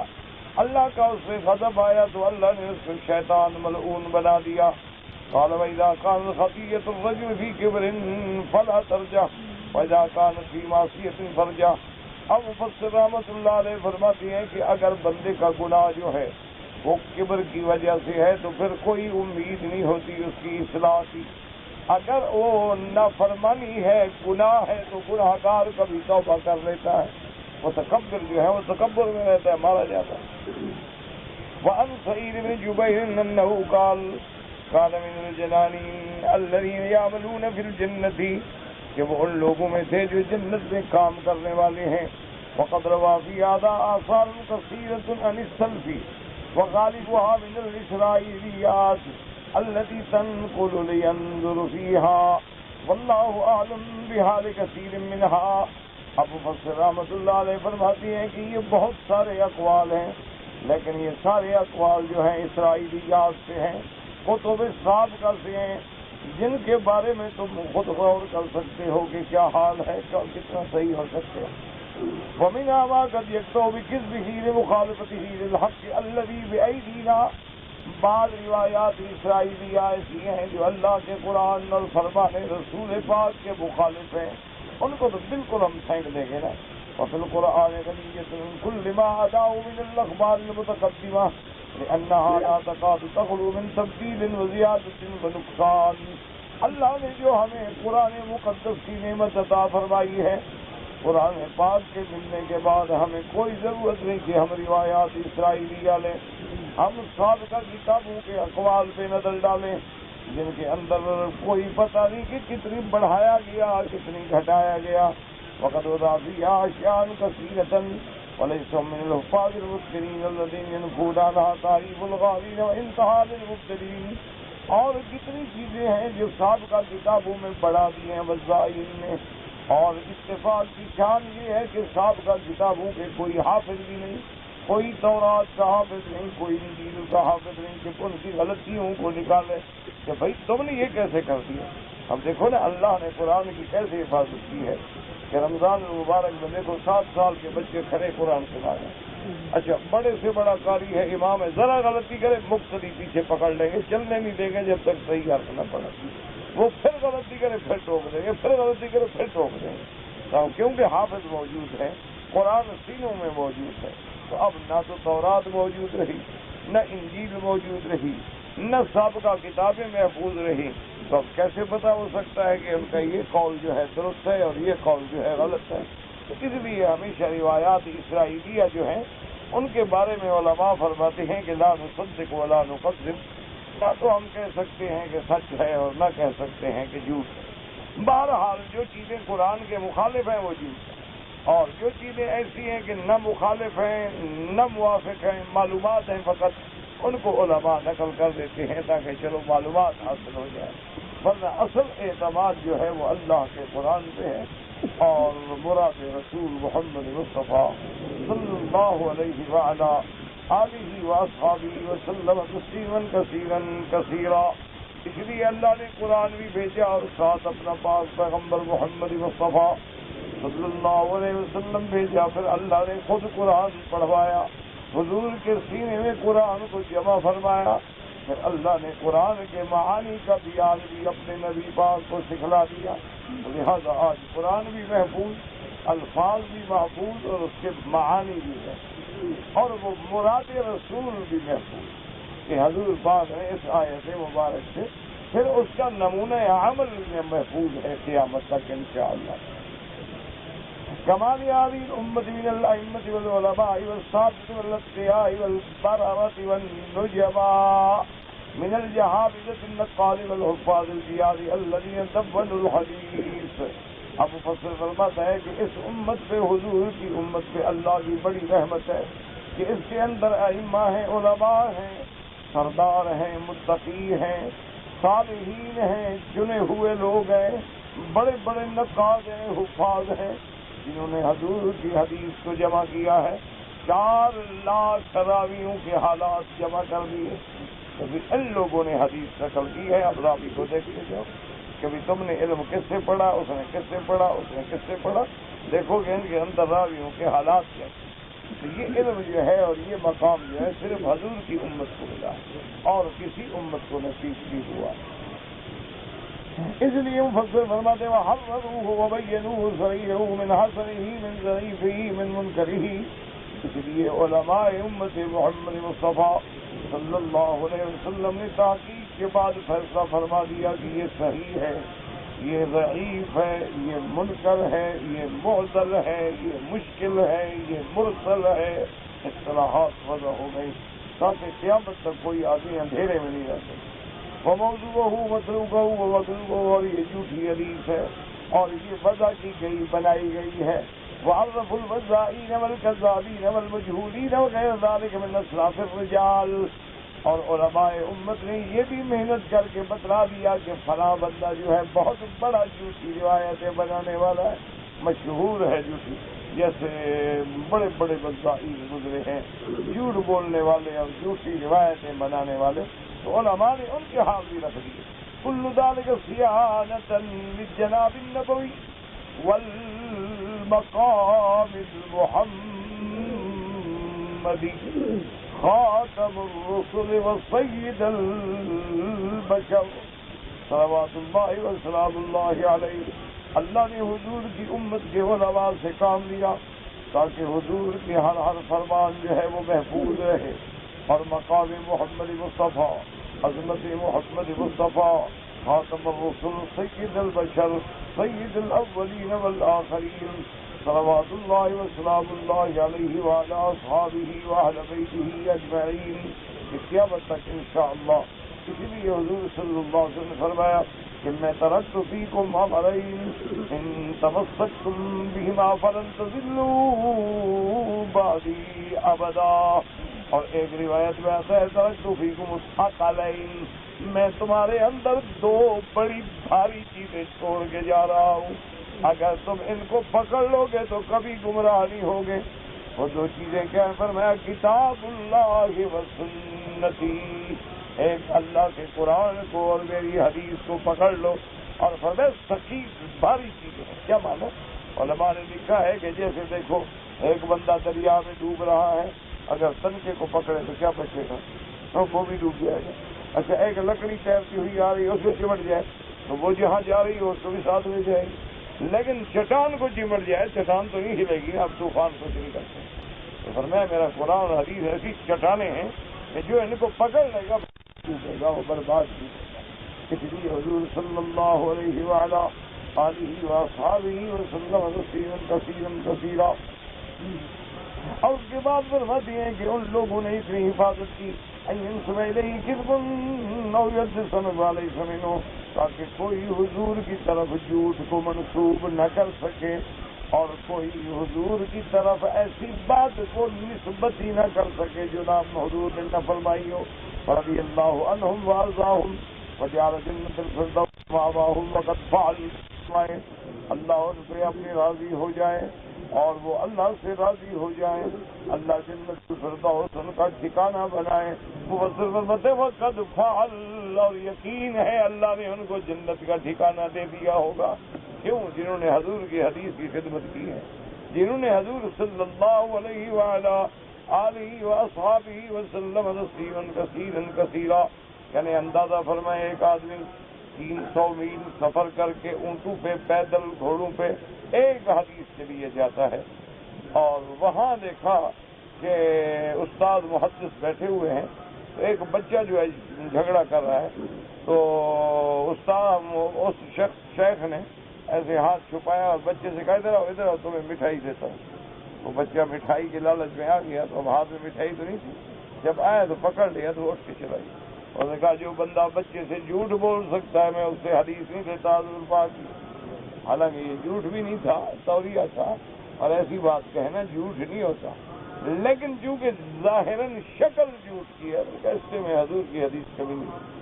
اللہ کا اس پہ غضب آیا تو اللہ نے اس کو شیطان ملعون بنا دیا۔ قال وإذا كانت خطية الرجل في كبر فلا ترجع وإذا كانت في معصية فارجع۔ اب مفسر رحمۃ اللہ علیہ فرماتی ہیں کہ اگر بندے کا گناہ جو ہے وہ کبر کی وجہ سے ہے تو پھر کوئی امید نہیں ہوتی اس کی اصلاح کی۔ اگر وہ نافرمانی ہے، گناہ ہے، تو گناہ گار کبھی توبہ کر لیتا ہے، وہ تکبر جو ہے وہ تکبر میں رہتا ہے، مارا جاتا ہے۔ وعن سعید بن جبیر انه قال كان من الجنانين الذين يعملون في الجنة، کہ وہ ان لوگوں میں تھے جو جنت میں کام کرنے والے ہیں۔ وقد روى في هذا آثار كثيرة عن السلف وغالبها من الإسرائيليات التي تنقل لينظر فيها والله أعلم بحال كثير منها۔ اب مفسر رحمۃ اللہ علیہ فرماتی ہیں کہ یہ بہت سارے اقوال ہیں، لیکن یہ سارے اقوال جو ہیں اسرائیلیات سے ہیں، کتب سابقہ سے ہیں، جن کے بارے میں تم خود غور کر سکتے ہو کہ کیا حال ہے، کتنا صحیح ہو سکتے ہو۔ وَمِنْهَا مَا قَدْ يَكْتَوْ بِكِذْبِهِ لِمُخَالِفَتِهِ لِلْحَقِّ الَّذِي بِأَيْدِينَا۔ بعض روایات اسرائیلیہ ایسی ہیں جو اللہ کے قرآن اور فرمان رسول پاک کے مخالف ہیں، ان کو تو بالکل ہم پھینک دیں گے نا۔ وفي القرآن غنية من كل ما أتاه من الأخبار المتقدمة لأنها لا تكاد تخلو من تبديل وزيادة ونقصان۔ اللہ نے جو ہمیں قرآن مقدس کی نعمت عطا فرمائی ہے، قرآن پاک کے ملنے کے بعد ہمیں کوئی ضرورت نہیں کہ ہم روایات اسرائیلیہ لیں، ہم سابقہ کتابوں کے اقوال پہ نظر ڈالیں، جن کے اندر کوئی پتہ نہیں کہ کتنی بڑھایا گیا کتنی گھٹایا گیا. وقد اضافی اشیاء کثیرۃ وليس من الحفاظ المبتدئين الذين ينفون عنها تعریف الغالین وانتہاء للمبتدئین. اور کتنی چیزیں ہیں جو سابقہ کتابوں میں پڑھا دی ہیں وزائین نے. اور اتفاق کی شان یہ ہے کہ سابقہ کتابوں کے کوئی حافظ بھی نہیں, کوئی تورات کا حافظ نہیں, کوئی انجیل کا حافظ نہیں کہ ان کی غلطیوں کو نکالے کہ بھائی تم نے یہ کیسے کر دیا. اب دیکھو نا اللہ نے قرآن کی کیسے حفاظت کی ہے کہ رمضان المبارک میں دیکھو 7 سال کے بچے کھڑے قرآن سنا رہے ہیں. اچھا بڑے سے بڑا قاری ہے امام ہے, ذرا غلطی کرے مقتدی پیچھے پکڑ لیں گے, چلنے نہیں دیں گے جب تک صحیح حرف نہ پڑے. وہ پھر غلطی کرے پھر ٹوک دیں گے, پھر غلطی کرے پھر ٹوک دیں گے, کیونکہ حافظ موجود ہے, قرآن سینوں میں موجود ہے. تو اب نہ تو تورات موجود رہی, نہ انجیل موجود رہی, نہ سابقہ کتابیں محفوظ رہی, تو اب کیسے پتہ ہو سکتا ہے کہ ان کا یہ قول جو ہے درست ہے اور یہ قول جو ہے غلط ہے. تو اس لیے ہمیشہ روایات اسرائیلیہ جو ہیں ان کے بارے میں علماء فرماتے ہیں کہ لا نصدق ولا نکذب, نہ تو ہم کہہ سکتے ہیں کہ سچ ہے اور نہ کہہ سکتے ہیں کہ جھوٹ ہے. بہرحال جو چیزیں قرآن کے مخالف ہیں وہ جھوٹ ہے, اور جو چیزیں ایسی ہیں کہ نہ مخالف ہیں نہ موافق ہیں, معلومات ہیں فقط, ان کو علماء نقل کر دیتے ہیں تاکہ چلو معلومات حاصل ہو جائے. ورنہ اصل اعتماد جو ہے وہ اللہ کے قرآن پہ ہے اور مراد رسول محمد مصطفیٰ صلی اللہ علیہ وعلا آلہ واصحابہ وسلم تسلیما کثیرا کثیرا. اس لیے اللہ نے قرآن بھی بھیجا اور ساتھ اپنا پاک پیغمبر محمد مصطفیٰ صلی اللہ علیہ وسلم بھیجا. پھر اللہ نے خود قرآن پڑھوایا, حضور کے سینے میں قرآن کو جمع فرمایا. پھر اللہ نے قرآن کے معانی کا بیان بھی اپنے نبی پاک کو سکھلا دیا. لہذا آج قرآن بھی محفوظ, الفاظ بھی محفوظ اور اس کے معانی بھی ہے, اور وہ مراد رسول بھی محفوظ کہ حضور پاک نے اس آیت مبارک سے پھر اس کا نمونہ عمل میں محفوظ ہے قیامت تک انشاءاللہ. کمال عالی الامت من الائمۃ والعلماء والصحابۃ والاتقیاء والبررۃ والنجباء من الجہابذۃ النقال والحفاظ الجیاد الذین دونوا الحدیث. اب مفسر فرماتا ہے کہ اس امت پہ, حضور کی امت پہ اللہ کی بڑی رحمت ہے کہ اس کے اندر ائمہ ہیں, علماء ہیں, سردار ہیں, متقی ہیں, صالحین ہیں, چنے ہوئے لوگ ہیں, بڑے بڑے نقاد ہیں, حفاظ ہیں, جنہوں نے حضور کی حدیث کو جمع کیا ہے. 4 لاکھ راویوں کے حالات جمع کر دیے. کبھی ان لوگوں نے حدیث نقل کی ہے. اب راوی کو دیکھتے جاؤ, کبھی تم نے علم کس سے پڑھا, اس نے کس سے پڑھا, اس نے کس سے پڑھا, دیکھو گے ان کے اندر راویوں کے حالات کیا. تو یہ علم جو ہے اور یہ مقام جو ہے صرف حضور کی امت کو ملا اور کسی امت کو نصیب نہیں ہوا. اس لیے مفسر فرماتے ہیں وحرروه وبينوه صحيحه من حسنه من ضعيفه من منكره. اس لیے علماء امت محمد مصطفیٰ صلی اللہ علیہ وسلم نے تحقیق کے بعد فیصلہ فرما دیا کہ یہ صحیح ہے, یہ ضعیف ہے, یہ منکر ہے, یہ معضل ہے, یہ مشکل ہے, یہ مرسل ہے. اصطلاحات وضع ہو گئی تاکہ قیامت تک کوئی آدمی اندھیرے میں نہیں رہ سکے. وموضوعہ متروکہ ومتروکہ, اور یہ جھوٹی حدیث ہے اور یہ وضع کی گئی بنائی گئی ہے. وعرف الوضائین والکذابین والمجہولین وغیر ذالک من اصلاف الرجال. اور علماء امت نے یہ بھی محنت کر کے بتلا دیا کہ فلاں بندہ جو ہے بہت بڑا جھوٹی روایتیں بنانے والا ہے, مشہور ہے جھوٹی. جیسے بڑے بڑے وضائین گزرے ہیں, جھوٹ بولنے والے اور جھوٹی روایتیں بنانے والے, تو علماء نے ان کے حال بھی رکھ دیے. کل ذالک صیانۃ للجناب النبوی والمقام المحمدی خاتم الرسل وسید البشر صلوات اللہ وسلام اللہ علیہ. اللہ نے حضور کی امت کے علماء سے کام لیا تاکہ حضور کے ہر فرمان جو ہے وہ محفوظ رہے, اور مقام محمد مصطفیٰ, عظمت محمد مصطفیٰ, خاتم الرسل, سید البشر, سید الاولین والآخرین, صلوات اللہ وسلام اللہ علیہ وعلی اصحابہ واہل بیتہ اجمعین. اس قیامت تک انشاءاللہ اسی لیے حضور صلی اللہ علیہ وسلم نے فرمایا کہ میں ترکت فیکم امرین ان تمسکتم بہما فلن تضلوا بعدی ابدا، اور ایک روایت میں آتا ہے ترکت فیکم الثقلین، میں تمہارے اندر دو بڑی بھاری چیزیں چھوڑ کے جا رہا ہوں، اگر تم ان کو پکڑ لو گے تو کبھی گمراہ نہیں ہوگے۔ وہ دو چیزیں کیا ہیں؟ فرمایا کتاب اللہ و سنتی، ایک اللہ کے قرآن کو اور میری حدیث کو پکڑ لو، اور فرمایا ثقیل بھاری چیزیں ہیں۔ کیا معنی؟ علماء نے لکھا ہے کہ جیسے دیکھو ایک بندہ دریا میں ڈوب رہا ہے، اگر تنکے کو پکڑے تو کیا بچے گا؟ وہ بھی ڈوب جائے گا۔ اچھا ایک لکڑی تیرتی ہوئی آ رہی ہے، اس میں چمٹ جائے تو وہ جہاں جا رہی ہے اس کو بھی ساتھ لے جائے گی، لیکن چٹان کو چمٹ جائے چٹان تو نہیں ہلے گی، اب طوفان کو نہیں کرتے۔ تو فرمایا میرا قرآن اور حدیث ایسی چٹانیں ہیں کہ جو ان کو پکڑ لے گا ڈوبے گا، وہ برباد نہیں ہوگا۔ اس لیے حضور صلی اللہ علیہ وآلہ آلہ وصحبہ وسلم تسلیما کثیرا کثیرا، اور اس کے بعد فرماتے ہیں کہ ان لوگوں نے اتنی حفاظت کی تاکہ کوئی حضور کی طرف جھوٹ کو منسوب نہ کر سکے، اور کوئی حضور کی طرف ایسی بات کو نسبت ہی نہ کر سکے جو نام حضور نے نہ فرمائی ہو۔ رضی اللہ عنہم وارضاہم وجعل جنۃ الفردوس مأواہم وقد فعلوا، اللہ ان سے اپنی راضی ہو جائے اور وہ اللہ سے راضی ہو جائیں، اللہ جنت الفردوس ان کا ٹھکانہ بنائے۔ مفسر فرماتے ہیں وقد فعل، اور یقین ہے اللہ نے ان کو جنت کا ٹھکانہ دے دیا ہوگا۔ کیوں؟ جنہوں نے حضور کی حدیث کی خدمت کی ہے، جنہوں نے حضور صلی اللہ علیہ وآلہ آلہ واصحابہ وسلم تسلیما کثیرا کثیرا، یعنی اندازہ فرمائے ایک آدمی 300 میل سفر کر کے اونٹوں پہ پیدل گھوڑوں پہ ایک حدیث کے لیے جاتا ہے، اور وہاں دیکھا کہ استاد محدث بیٹھے ہوئے ہیں، تو ایک بچہ جو ہے جھگڑا کر رہا ہے، تو استاد اس شیخ نے ایسے ہاتھ چھپایا اور بچے سے کہا ادھر آؤ تمہیں مٹھائی دیتا ہوں۔ وہ بچہ مٹھائی کے لالچ میں آ گیا، تو اب ہاتھ میں مٹھائی تو نہیں تھی، جب آیا تو پکڑ لیا تو اٹھ کے چلا گیا۔ اور نے کہا جو بندہ بچے سے جھوٹ بول سکتا ہے میں اس سے حدیث نہیں دیتا حضور پاک کی، حالانکہ یہ جھوٹ بھی نہیں تھا، توریہ تھا، اور ایسی بات کہنا جھوٹ نہیں ہوتا، لیکن چونکہ ظاہراً شکل جھوٹ کی ہے تو ایسے میں حضور کی حدیث کبھی نہیں۔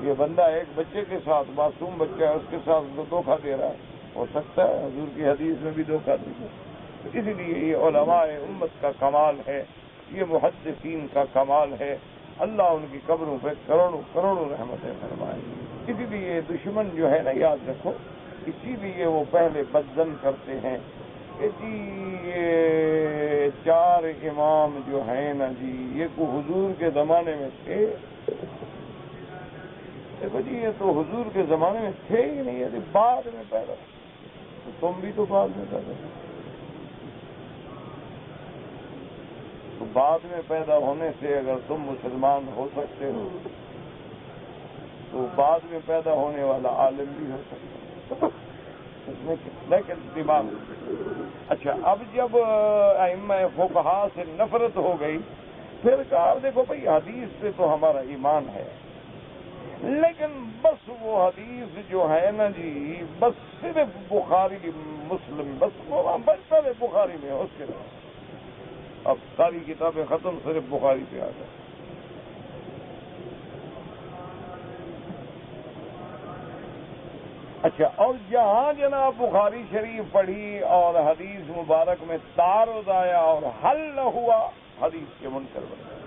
یہ بندہ ایک بچے کے ساتھ، معصوم بچہ ہے، اس کے ساتھ دھوکہ دے رہا ہے، ہو سکتا ہے حضور کی حدیث میں بھی دھوکہ دے۔ تو اس لیے یہ علماء امت کا کمال ہے، یہ محدثین کا کمال ہے، اللہ ان کی قبروں پہ کروڑوں کروڑوں رحمتیں فرمائے۔ اسی لیے دشمن جو ہے نا، یاد رکھو، اسی لیے وہ پہلے بدظن کرتے ہیں کہ جی یہ 4 امام جو ہیں نا جی، یہ کو حضور کے زمانے میں تھے، دیکھو جی یہ تو حضور کے زمانے میں تھے ہی نہیں، یہ بعد میں پیدا، تو تم بھی تو بعد میں پیدا، تو بعد میں پیدا ہونے سے اگر تم مسلمان ہو سکتے ہو تو بعد میں پیدا ہونے والا عالم بھی ہو سکتا ہے، اس میں لیکن دماغ۔ اچھا اب جب ائمہ فقہا سے نفرت ہو گئی، پھر کہا دیکھو بھائی حدیث سے تو ہمارا ایمان ہے، لیکن بس وہ حدیث جو ہے نا جی، بس صرف بخاری مسلم، بس پہلے بخاری میں اس کے لیے اب ساری کتابیں ختم، صرف بخاری پہ آ گئے۔ اچھا اور جہاں جناب بخاری شریف پڑھی اور حدیث مبارک میں تعارض آیا اور حل نہ ہوا، حدیث کے منکر بن گئے،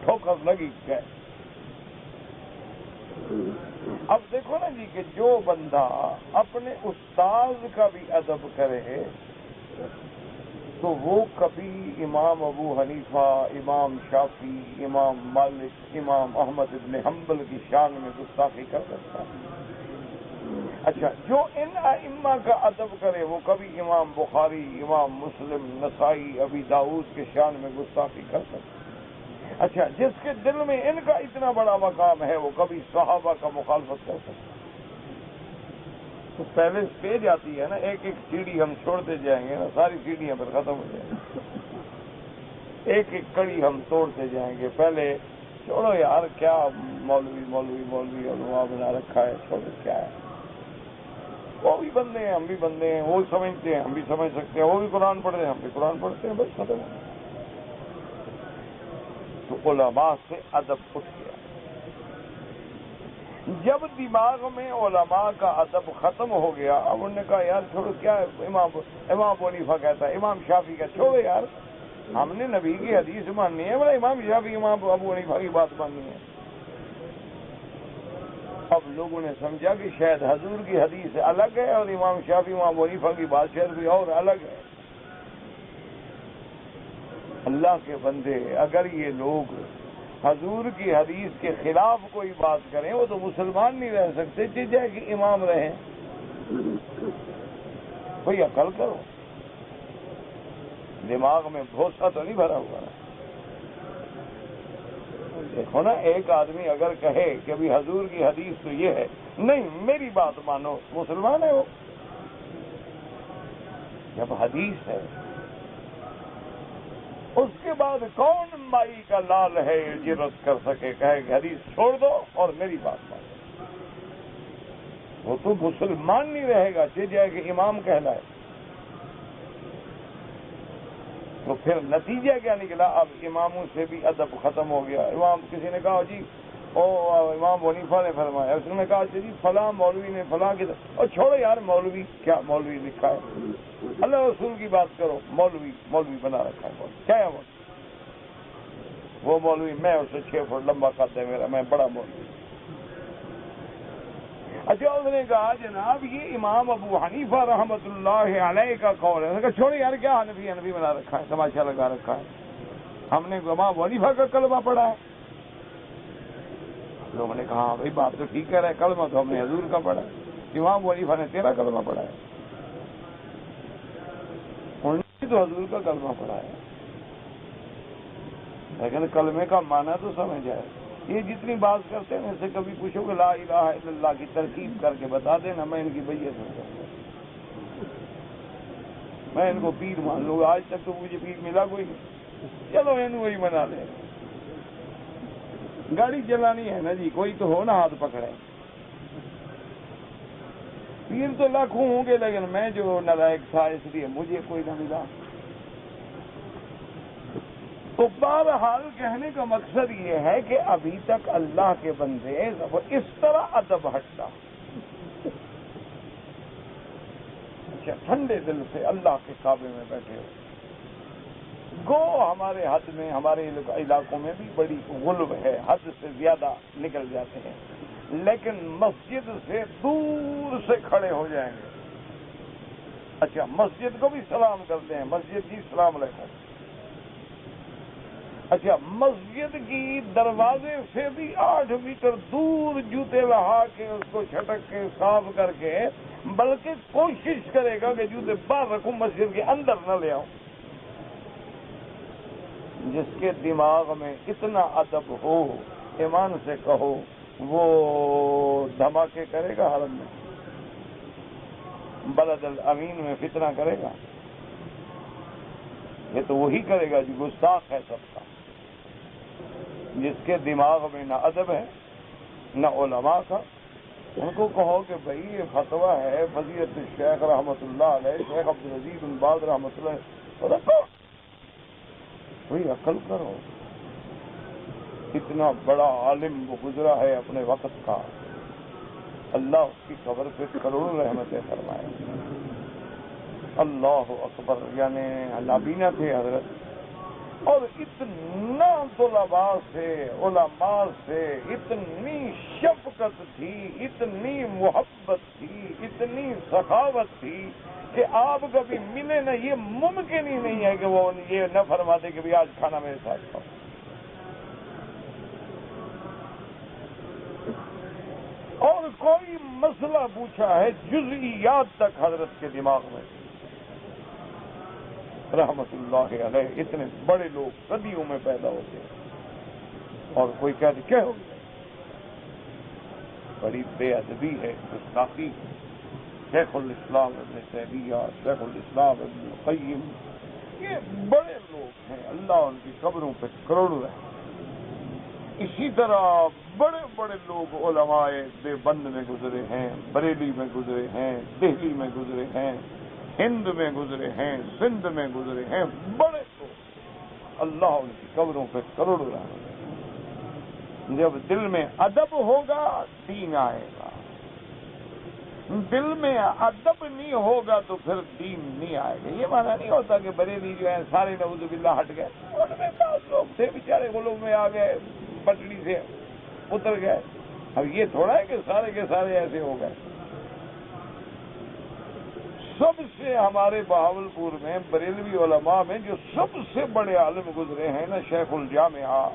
ٹھوکر لگی گئے۔ اب دیکھو نا جی کہ جو بندہ اپنے استاذ کا بھی ادب کرے تو وہ کبھی امام ابو حنیفہ، امام شافعی، امام مالک، امام احمد ابن حنبل کی شان میں گستاخی کر سکتا ہے۔ اچھا جو ان ائمہ کا ادب کرے وہ کبھی امام بخاری، امام مسلم، نسائی، ابی داؤد کے شان میں گستاخی کر سکتا ہے۔ اچھا جس کے دل میں ان کا اتنا بڑا مقام ہے وہ کبھی صحابہ کا مخالفت کر سکتا ہے۔ تو پہلے اسٹیج آتی ہے نا، ایک ایک سیڑھی ہم چھوڑتے جائیں گے نا، ساری سیڑھیاں پر ختم ہو جائیں گی۔ ایک ایک کڑی ہم توڑتے جائیں گے. پہلے چھوڑو یار کیا مولوی مولوی مولوی علماء بنا رکھا ہے, چھوڑو کیا ہے. وہ بھی بندے ہیں, ہم بھی بندے ہیں, وہ سمجھتے ہیں, ہم بھی سمجھ سکتے ہیں, وہ بھی قرآن پڑھتے ہیں, ہم بھی قرآن پڑھتے ہیں, بس ختم. تو علماء سے ادب اٹھ گیا. جب دماغ میں علماء کا ادب ختم ہو گیا, اب انہوں نے کہا یار چھوڑو کیا ہے, امام ابو حنیفہ کہتا ہے, امام شافعی کا چھوڑو یار, ہم نے نبی کی حدیث ماننی ہے, بڑا امام شافعی امام ابو حنیفہ کی بات ماننی ہے. اب لوگوں نے سمجھا کہ شاید حضور کی حدیث الگ ہے اور امام شافعی امام ابو حنیفہ کی بات شاید کوئی اور الگ ہے. اللہ کے بندے, اگر یہ لوگ حضور کی حدیث کے خلاف کوئی بات کریں وہ تو مسلمان نہیں رہ سکتے, جائے کہ امام رہیں. کوئی عقل کرو, دماغ میں بھوسا تو نہیں بھرا ہوا. دیکھو نا, ایک آدمی اگر کہے کہ ابھی حضور کی حدیث تو یہ ہے, نہیں میری بات مانو, مسلمان ہے وہ. جب حدیث ہے اس کے بعد کون مائی کا لال ہے جرت کر سکے کہے کہ حدیث چھوڑ دو اور میری بات مانو. وہ تو مسلمان نہیں رہے گا, جائے کہ امام کہلائے. تو پھر نتیجہ کیا نکلا, اب اماموں سے بھی ادب ختم ہو گیا. امام کسی نے کہا جی امام حنیفہ نے فرمایا, اس نے کہا جی فلاں مولوی نے فلاں کی, اور چھوڑو یار مولوی کیا مولوی لکھا ہے, اللہ رسول کی بات کرو. مولوی بنا رکھا ہے, کیا ہے وہ مولوی, میں اسے 6 فٹ لمبا قد ہے میرا, میں بڑا مولوی. اچھا اس نے کہا جناب یہ امام ابو حنیفہ رحمۃ اللہ علیہ کا قول ہے. کہا چھوڑے یار کیا حنفی بنا رکھا ہے, تماشا لگا رکھا ہے, ہم نے امام ابو حنیفہ کا کلمہ پڑھا ہے. لوگوں نے کہا بھائی بات تو ٹھیک کہہ رہے, کلمہ تو ہم نے حضور کا پڑھا ہے. امام ابو حنیفہ نے تیرا کلمہ پڑھا ہے, انہوں نے تو حضور کا کلمہ پڑھا ہے, لیکن کلمے کا معنی تو سمجھ آئے. یہ جتنی بات کرتے ہیں ان سے کبھی پوچھو کہ لا الہ الا اللہ کی ترکیب کر کے بتا دینا, میں ان کی بیعت ہو جاؤں گا, میں ان کو پیر مان لوں گا. آج تک تو مجھے پیر ملا کوئی نہیں, چلو ان وہی منا لیں. گاڑی چلانی ہے نا جی, کوئی تو ہو نا ہاتھ پکڑے. پیر تو لاکھوں ہوں گے, لیکن میں جو نالائق تھا اس لیے مجھے کوئی نہ ملا. تو بہرحال کہنے کا مقصد یہ ہے کہ ابھی تک اللہ کے بندے اس طرح ادب ہٹتا. اچھا ٹھنڈے دل سے اللہ کے کعبے میں بیٹھے ہو. گو ہمارے حد میں, ہمارے علاقوں میں بھی بڑی غلو ہے, حد سے زیادہ نکل جاتے ہیں, لیکن مسجد سے دور سے کھڑے ہو جائیں گے. اچھا مسجد کو بھی سلام کرتے ہیں, مسجد جی السلام علیکم. اچھا مسجد کی دروازے سے بھی 8 میٹر دور جوتے لہا کے اس کو چھٹک کے صاف کر کے, بلکہ کوشش کرے گا کہ جوتے باہر رکھوں, مسجد کے اندر نہ لے آؤں. جس کے دماغ میں اتنا ادب ہو, ایمان سے کہو, وہ دھماکے کرے گا حرم میں, بلد الامین میں فتنہ کرے گا. یہ تو وہی کرے گا جو گستاخ ہے سب کا, جس کے دماغ میں نہ ادب ہے نہ علماء کا. ان کو کہو کہ بھائی یہ فتویٰ ہے فضیلت الشیخ رحمۃ اللہ علیہ, شیخ عبدالعزیز بن باز رحمۃ اللہ, رکھو کوئی عقل کرو. اتنا بڑا عالم وہ گزرا ہے اپنے وقت کا, اللہ اس کی قبر پہ کروڑوں رحمتیں فرمائے. اللہ اکبر, یعنی نابینا تھے حضرت, اور اتنا طلباء سے علماء سے اتنی شفقت تھی, اتنی محبت تھی, اتنی سخاوت تھی کہ آپ کبھی ملے نہ, یہ ممکن ہی نہیں ہے کہ وہ یہ نہ فرماتے کہ آج کھانا میرے ساتھ کھاؤ. اور کوئی مسئلہ پوچھا ہے جزئیات تک حضرت کے دماغ میں رحمت اللہ علیہ. اتنے بڑے لوگ صدیوں میں پیدا ہوتے ہیں, اور کوئی کہتے کیا ہو گیا, بڑی بے ادبی ہے, گستاخی. شیخ الاسلام ابن تیمیہ, شیخ الاسلام ابن القیم, یہ بڑے لوگ ہیں، اللہ ان کی قبروں پہ کروڑوں رہے۔ اسی طرح بڑے بڑے لوگ علماء دیوبند میں گزرے ہیں، بریلی میں گزرے ہیں، دہلی میں گزرے ہیں، ہند میں گزرے ہیں، سندھ میں گزرے ہیں، بڑے لوگ، اللہ ان کی قبروں پہ کروڑوں رہے۔ جب دل میں ادب ہوگا دین آئے گا، دل میں ادب نہیں ہوگا تو پھر دین نہیں آئے گا۔ یہ مانا نہیں ہوتا کہ بریلی جو ہے سارے نعوذ باللہ ہٹ گئے، ان میں بعض لوگ تھے بیچارے غلو میں آ گئے، پٹڑی سے اتر گئے۔ اب یہ تھوڑا ہے کہ سارے کے سارے ایسے ہو گئے۔ سب سے ہمارے بہاولپور میں بریلوی علماء میں جو سب سے بڑے عالم گزرے ہیں نا، شیخ الجامعہ،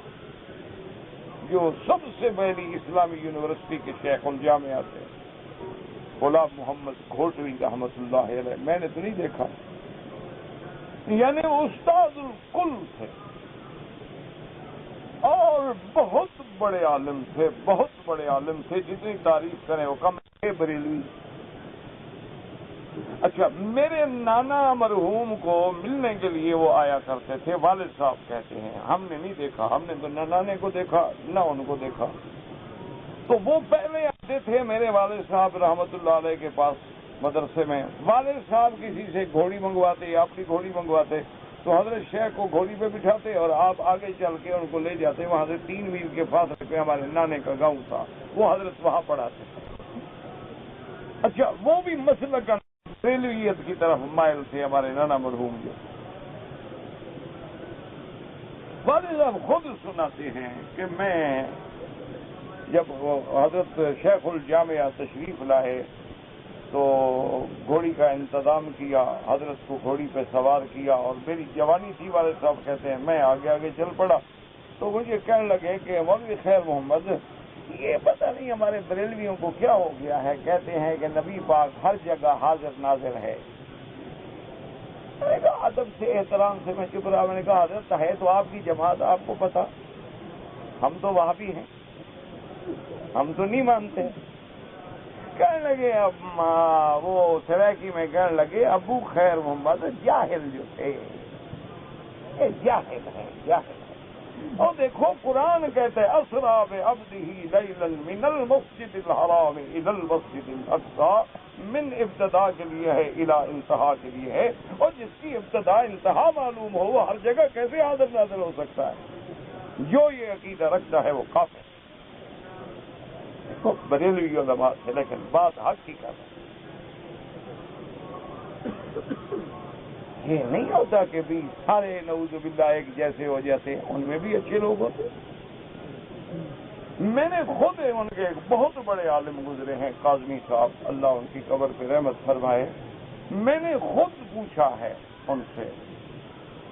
جو سب سے پہلی اسلامی یونیورسٹی کے شیخ الجامعہ تھے، غلام محمد گھوٹوی رحمت اللہ علیہ، میں نے تو نہیں دیکھا، یعنی استاد الکل تھے اور بہت بڑے عالم تھے، بہت بڑے عالم تھے، جتنی تعریف کریں وہ کم ہے۔ بریلوی، اچھا، میرے نانا مرحوم کو ملنے کے لیے وہ آیا کرتے تھے، والد صاحب کہتے ہیں، ہم نے نہیں دیکھا، ہم نے تو نہ نانے کو دیکھا نہ ان کو دیکھا، تو وہ پہلے آتے تھے میرے والد صاحب رحمت اللہ علیہ کے پاس مدرسے میں۔ والد صاحب کسی سے گھوڑی منگواتے یا اپنی گھوڑی منگواتے تو حضرت شیخ کو گھوڑی پہ بٹھاتے اور آپ آگے چل کے ان کو لے جاتے، وہاں سے 3 میل کے فاصلے پہ ہمارے نانے کا گاؤں تھا، وہ حضرت وہاں پڑھاتے۔ اچھا، وہ بھی مسلک بریلویت کی طرف مائل تھے ہمارے نانا مرحوم جو۔ والد صاحب خود سناتے ہیں کہ میں جب حضرت شیخ الجامعہ تشریف لائے تو گھوڑی کا انتظام کیا، حضرت کو گھوڑی پہ سوار کیا، اور میری جوانی تھی، والد صاحب کہتے ہیں میں آگے آگے چل پڑا، تو مجھے کہنے لگے کہ مولوی خیر محمد، یہ پتہ نہیں ہمارے بریلویوں کو کیا ہو گیا ہے، کہتے ہیں کہ نبی پاک ہر جگہ حاضر ناظر ہے۔ میں نے کہا ادب سے احترام سے میں چپ رہا، میں نے کہا حضرت ہے تو آپ کی جماعت، آپ کو پتا، ہم تو وہاں بھی ہیں، ہم تو نہیں مانتے۔ کہنے لگے وہ سرائکی میں کہنے لگے ابو خیر محمد جاہل جو تھے، یہ جاہل ہے، جاہل ہے۔ اور دیکھو قرآن کہتے ہیں اسریٰ بعبدہ لیلا من المسجد الحرام الی المسجد الاقصی، من ابتدا کے لیے ہے الی انتہا کے لیے ہے، اور جس کی ابتدا انتہا معلوم ہو وہ ہر جگہ کیسے حاضر ناظر ہو سکتا ہے؟ جو یہ عقیدہ رکھتا ہے وہ کافر ہے۔ بریلوی علماء تھے لیکن بات حق کی کر رہے، یہ نہیں ہوتا کہ بھی سارے نعوذ باللہ ایک جیسے ہو جاتے، ان میں بھی اچھے لوگ ہوتے۔ میں نے خود ان کے ایک بہت بڑے عالم گزرے ہیں کاظمی صاحب، اللہ ان کی قبر پہ رحمت فرمائے، میں نے خود پوچھا ہے ان سے،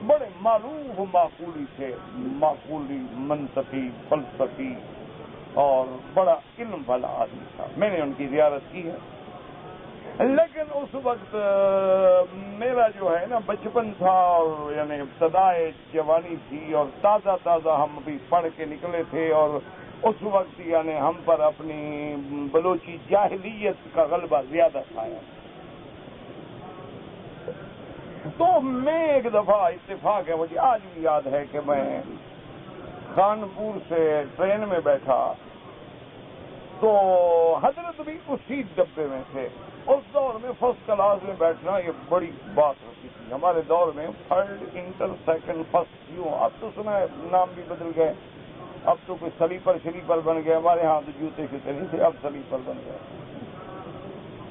بڑے معروف معقولی تھے، معقولی، منطقی، فلسفی اور بڑا علم والا آدمی تھا، میں نے ان کی زیارت کی ہے۔ لیکن اس وقت میرا جو ہے نا بچپن تھا، اور یعنی ابتدائے جوانی تھی، اور تازہ تازہ ہم ابھی پڑھ کے نکلے تھے، اور اس وقت یعنی ہم پر اپنی بلوچی جاہلیت کا غلبہ زیادہ تھا۔ تو میں ایک دفعہ اتفاق ہے، مجھے آج بھی یاد ہے کہ میں خانپور سے ٹرین میں بیٹھا تو حضرت بھی اسی ڈبے میں تھے۔ اس دور میں فرسٹ کلاس میں بیٹھنا یہ بڑی بات ہوتی تھی، ہمارے دور میں تھرڈ، انٹر، سیکنڈ، فرسٹ، یوں اب تو سنا ہے نام بھی بدل گئے، اب تو کوئی سلیپر بن گئے، ہمارے ہاں تو جوتے شوتے نہیں تھے، اب سلیپر بن گئے،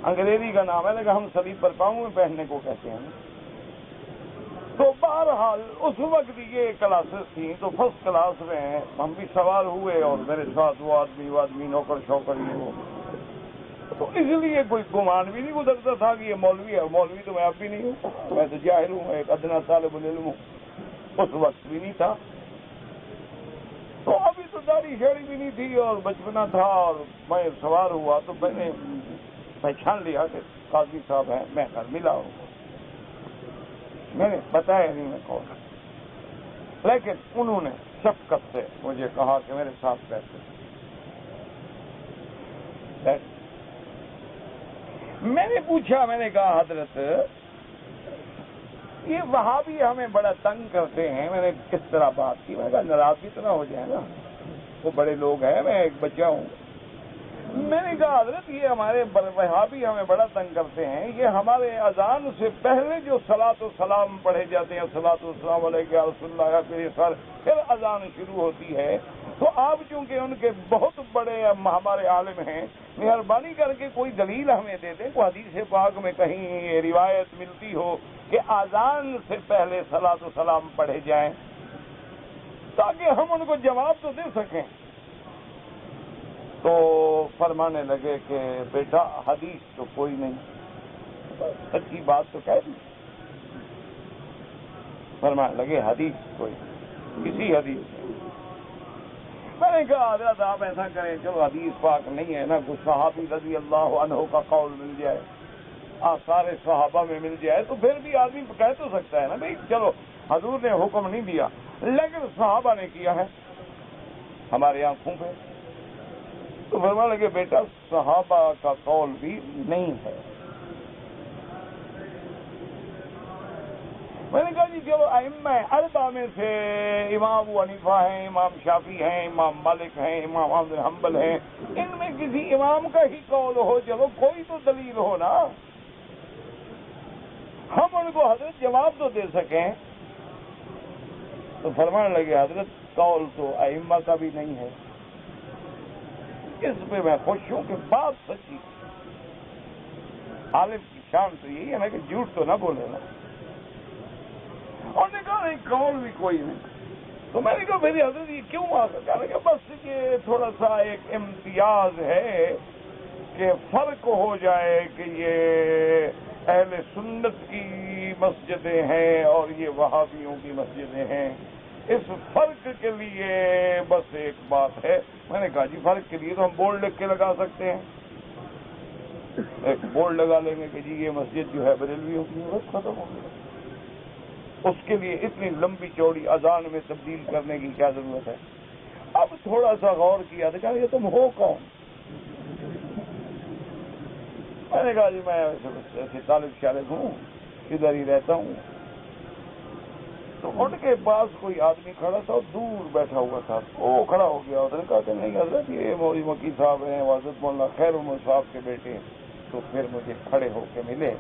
انگریزی کا نام ہے لیکن ہم سلیپر پاؤں میں پہننے کو کہتے ہیں۔ تو بہرحال اس وقت یہ کلاسز تھیں، تو فرسٹ کلاس میں ہم بھی سوار ہوئے، اور میرے ساتھ وہ آدمی نوکر شوکر یہ وہ، تو اس لیے کوئی گمان بھی نہیں گزرتا تھا کہ یہ مولوی ہے، مولوی تو میں اب بھی نہیں ہوں، میں تو جاہل ہوں، ایک ادنا طالب العلم ہوں، اس وقت بھی نہیں تھا۔ تو ابھی تو داڑھی شیڑھی بھی نہیں تھی اور بچپنا تھا، اور میں سوار ہوا تو میں نے پہچان لیا کہ قاضی صاحب ہیں، میں کل ملا ہوں، میں نے بتایا نہیں میں کون، لیکن انہوں نے شفقت سے مجھے کہا کہ میرے ساتھ بیٹھے۔ میں نے پوچھا، میں نے کہا حضرت یہ وہابی ہمیں بڑا تنگ کرتے ہیں. میں نے کس طرح بات کی, میں نے کہا ناراض بھی تو نہ ہو جائے نا, وہ بڑے لوگ ہیں, میں ایک بچہ ہوں. میں نے کہا حضرت یہ ہمارے وہابی ہمیں بڑا تنگ کرتے ہیں, یہ ہمارے اذان سے پہلے جو صلاۃ و سلام پڑھے جاتے ہیں, صلاۃ و سلام علیک یا رسول اللہ, پھر اذان شروع ہوتی ہے, تو آپ چونکہ ان کے بہت بڑے ہمارے عالم ہیں, مہربانی کر کے کوئی دلیل ہمیں دے دیں, کوئی حدیث پاک میں کہیں یہ روایت ملتی ہو کہ اذان سے پہلے صلاۃ و سلام پڑھے جائیں, تاکہ ہم ان کو جواب تو دے سکیں. تو فرمانے لگے کہ بیٹا حدیث تو کوئی نہیں, سچی بات تو کہہ دی. فرمانے لگے حدیث کوئی, کسی حدیث نہیں. میں نے کہا حضرت آپ ایسا کریں, چلو حدیث پاک نہیں ہے نا, کچھ صحابی رضی اللہ عنہ کا قول مل جائے, آثار صحابہ میں مل جائے, تو پھر بھی آدمی کہہ تو سکتا ہے نا بھائی چلو حضور نے حکم نہیں دیا لیکن صحابہ نے کیا ہے ہمارے آنکھوں پہ. تو فرمانے لگے بیٹا صحابہ کا قول بھی نہیں ہے. میں نے کہا جی جو ائمہ اربعہ میں سے امام ابو حنیفہ ہیں, امام شافعی ہیں, امام مالک ہیں, امام احمد بن حنبل ہیں, ان میں کسی امام کا ہی قول ہو, چلو کوئی تو دلیل ہو نا, ہم ان کو حضرت جواب تو دے سکیں. تو فرمانے لگے حضرت قول تو ائمہ کا بھی نہیں ہے. اس پہ میں خوش ہوں کہ بات سچی. عالم کی شان تو یہی ہے نا کہ جھوٹ تو نہ بولے نا. اور نے کہا نہیں قول بھی کوئی نہیں. تو میں نے کہا میری حضرت یہ کیوں آ سکتا ہے کہ بس یہ تھوڑا سا ایک امتیاز ہے کہ فرق ہو جائے کہ یہ اہل سنت کی مسجدیں ہیں اور یہ وہابیوں کی مسجدیں ہیں. اس فرق کے لیے بس ایک بات ہے. میں نے کہا جی فرق کے لیے تو ہم بورڈ لکھ کے لگا سکتے ہیں, ایک بورڈ لگا لیں گے کہ جی یہ مسجد جو ہے بریلویوں کی, بس ختم ہو گیا. اس کے لیے اتنی لمبی چوڑی اذان میں تبدیل کرنے کی کیا ضرورت ہے. اب تھوڑا سا غور کیا تو کہا یہ تم ہو کون. میں نے کہا جی میں ایسے طالب شالب ہوں, ادھر ہی رہتا ہوں. تو ان کے پاس کوئی آدمی کھڑا تھا, دور بیٹھا ہوا تھا, وہ کھڑا ہو گیا. اس نے کہا کہ نہیں حضرت یہ مولوی مکی صاحب ہیں, حضرت مولانا خیر محمد صاحب کے بیٹے. تو پھر مجھے کھڑے ہو کے ملے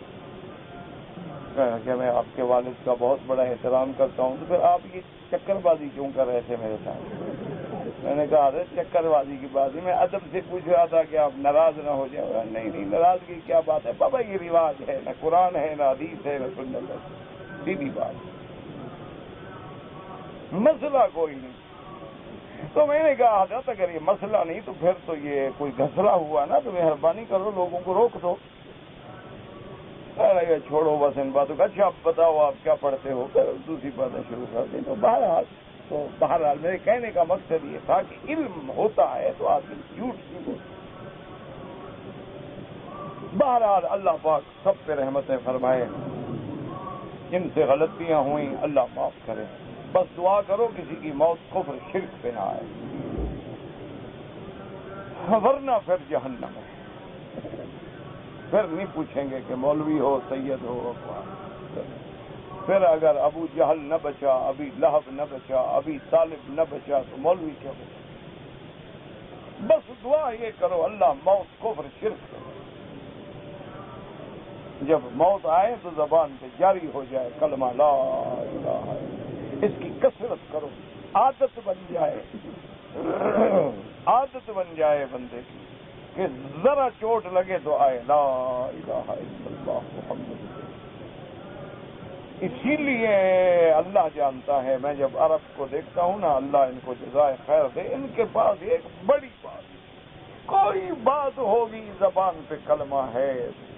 کہ میں آپ کے والد کا بہت بڑا احترام کرتا ہوں. تو پھر آپ یہ چکر بازی کیوں کر رہے تھے میرے ساتھ. میں نے کہا حضرت چکر بازی کی بازی میں ادب سے پوچھ رہا تھا کہ آپ ناراض نہ ہو جائیں. نہیں ناراضگی کیا بات ہے بابا, یہ رواج ہے, نہ قرآن ہے, نہ حدیث ہے, نہ سنت ہے, سیدھی بات, مسئلہ کوئی نہیں. تو میں نے کہا حضرت اگر یہ مسئلہ نہیں تو پھر تو یہ کوئی گھسلا ہوا نا, تو مہربانی کرو لوگوں کو روک دو. چھوڑو بس ان باتوں کا. اچھا آپ بتاؤ آپ کیا پڑھتے ہو, پھر دوسری باتیں شروع کر دیں. تو بہرحال میرے کہنے کا مقصد یہ تھا کہ علم ہوتا ہے تو آدمی جھوٹ نہیں بولتا. بہرحال اللہ پاک سب پہ رحمتیں فرمائے, جن سے غلطیاں ہوئیں اللہ معاف کرے. بس دعا کرو کسی کی موت کفر شرک پہ نہ آئے, ورنہ پھر جہنم ہے. پھر نہیں پوچھیں گے کہ مولوی ہو, سید ہو. پھر اگر ابو جہل نہ بچا, ابھی لہب نہ بچا, ابھی طالب نہ بچا, تو مولوی کیا بچا. بس دعا یہ کرو اللہ موت کفر شرک کرو. جب موت آئے تو زبان پہ جاری ہو جائے کلمہ لا الہ الا اللہ. اس کی کثرت کرو, عادت بن جائے, عادت بن جائے بندے کی کہ ذرا چوٹ لگے تو آئے لا الہ الا اللہ محمد. اسی لیے اللہ جانتا ہے, میں جب عرب کو دیکھتا ہوں نا, اللہ ان کو جزائے خیر دے, ان کے پاس ایک بڑی بات, کوئی بات ہوگی زبان پہ کلمہ ہے,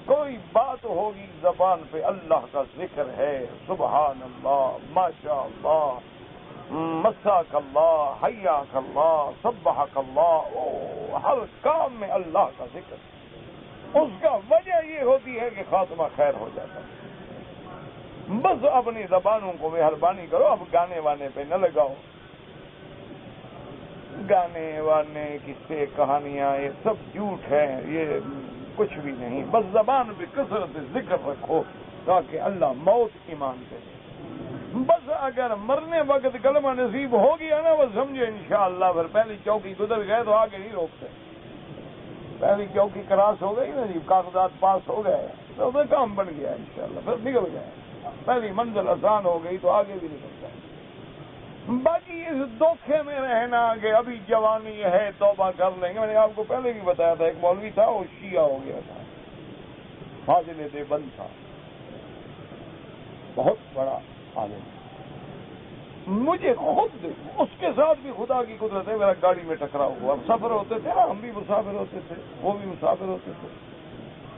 کوئی بات ہوگی زبان پہ اللہ کا ذکر ہے, سبحان اللہ, ماشاء اللہ, مساک اللہ, حیاک اللہ, سبحک اللہ. ہر کام میں اللہ کا ذکر. اس کا وجہ یہ ہوتی ہے کہ خاتمہ خیر ہو جاتا ہے. بس اپنی زبانوں کو مہربانی کرو, اب گانے وانے پہ نہ لگاؤ. گانے وانے, قصے, کہانیاں, یہ سب جھوٹ ہے, یہ کچھ بھی نہیں. بس زبان پہ کثرت ذکر رکھو تاکہ اللہ موت ایمان دے. بس اگر مرنے وقت کلمہ نصیب ہو گیا نا وہ سمجھے انشاءاللہ پھر پہلی چوکی گزر گئے تو آگے نہیں روکتے. پہلی چوکی کراس ہو گئی نا جی, کاغذات پاس ہو گئے تو وہ کام بن گیا انشاءاللہ, پھر نکل گئے. پہلی منزل آسان ہو گئی تو آگے بھی نکل گئے. باقی اس دھوکے میں رہنا کہ ابھی جوانی ہے توبہ کر لیں گے, میں نے آپ کو پہلے بھی بتایا تھا, ایک مولوی تھا وہ شیعہ ہو گیا تھا, فاضل دیوبند تھا, بہت بڑا عالم. مجھے خود اس کے ساتھ بھی خدا کی قدرت ہے, میرا گاڑی میں ٹکراؤ ہوا. اب سفر ہوتے تھے نا, ہم بھی مسافر ہوتے تھے, وہ بھی مسافر ہوتے تھے,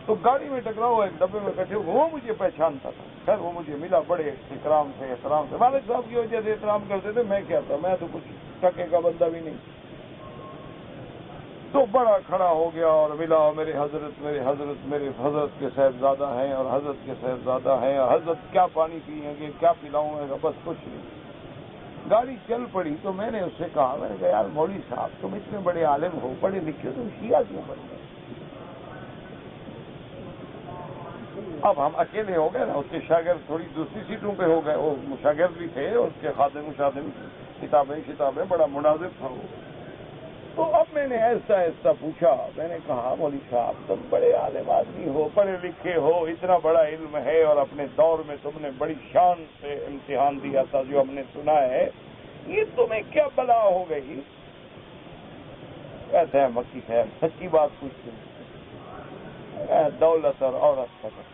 تو گاڑی میں ٹکراؤ ہوا, ایک ڈبے میں کٹھے ہوئے. وہ مجھے پہچانتا تھا, خیر وہ مجھے ملا بڑے احترام سے والد صاحب کی وجہ سے احترام کرتے تھے. میں کیا تھا, میں تو کچھ ٹکے کا بندہ بھی نہیں. تو بڑا کھڑا ہو گیا اور ملا, میرے حضرت کے صاحبزادہ ہیں, اور حضرت کے صاحبزادہ ہیں, اور حضرت کیا پانی پیئیں گے, کیا پلاؤں گا, بس کچھ نہیں. گاڑی چل پڑی تو میں نے اس سے کہا, میں نے کہا یار مولوی صاحب تم اتنے بڑے عالم ہو, پڑھے لکھے ہو, تم شیعہ کیوں بن گئے؟ اب ہم اکیلے ہو گئے نا, اس کے شاگرد تھوڑی دوسری سیٹوں پہ ہو گئے, وہ شاگرد بھی تھے, اور اس کے خادم کتابیں, بڑا مناظر تھا وہ. تو اب میں نے ایسا پوچھا, میں نے کہا مولوی صاحب تم بڑے عالم آدمی ہو, پڑھے لکھے ہو, اتنا بڑا علم ہے, اور اپنے دور میں تم نے بڑی شان سے امتحان دیا تھا جو ہم نے سنا ہے, یہ تمہیں کیا بلا ہو گئی؟ کہتے ہیں مکی صاحب سچی بات پوچھتے ہیں, دولت اور عورت کا چکر.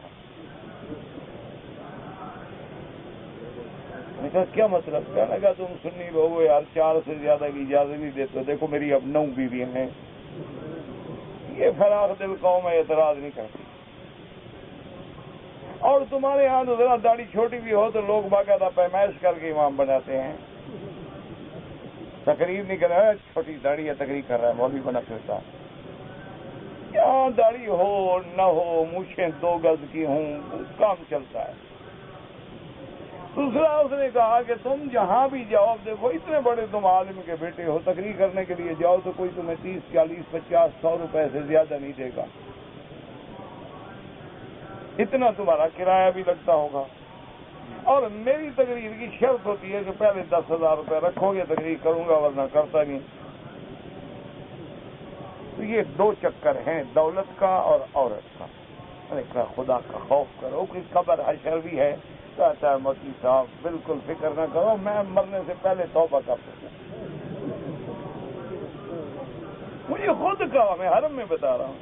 میں کہا کیا مطلب؟ کہنے لگا تم سنی لوگ ہو یار, 4 سے زیادہ کی اجازت نہیں دیتے. دیکھو میری اب 9 بیویاں ہیں, یہ فراخ دل قوم ہے, اعتراض نہیں کرتی. اور تمہارے یہاں تو ذرا داڑھی چھوٹی بھی ہو تو لوگ باقاعدہ پیمائش کر کے امام بناتے ہیں. تقریر نہیں کر رہا ہے, چھوٹی داڑھی ہے, تقریر کر رہا ہے, مولوی بنا پھرتا ہے. یہاں داڑھی ہو نہ ہو, مونچھیں 2 گز کی ہوں, کام چلتا ہے. دوسرا اس نے کہا کہ تم جہاں بھی جاؤ, دیکھو اتنے بڑے تم عالم کے بیٹے ہو, تقریر کرنے کے لیے جاؤ تو کوئی تمہیں 30, 40, 50, 100 روپے سے زیادہ نہیں دے گا. اتنا تمہارا کرایہ بھی لگتا ہوگا. اور میری تقریر کی شرط ہوتی ہے کہ پہلے 10,000 روپے رکھو گے, تقریر کروں گا, ورنہ کرتا نہیں. تو یہ 2 چکر ہیں, دولت کا اور عورت کا. میں نے کہا خدا کا خوف کرو, کہ قبر حشر بھی ہے. کہتا ہے مکی صاحب بالکل فکر نہ کرو, میں مرنے سے پہلے توبہ کر سکتا. مجھے خود کہا, میں حرم میں بتا رہا ہوں,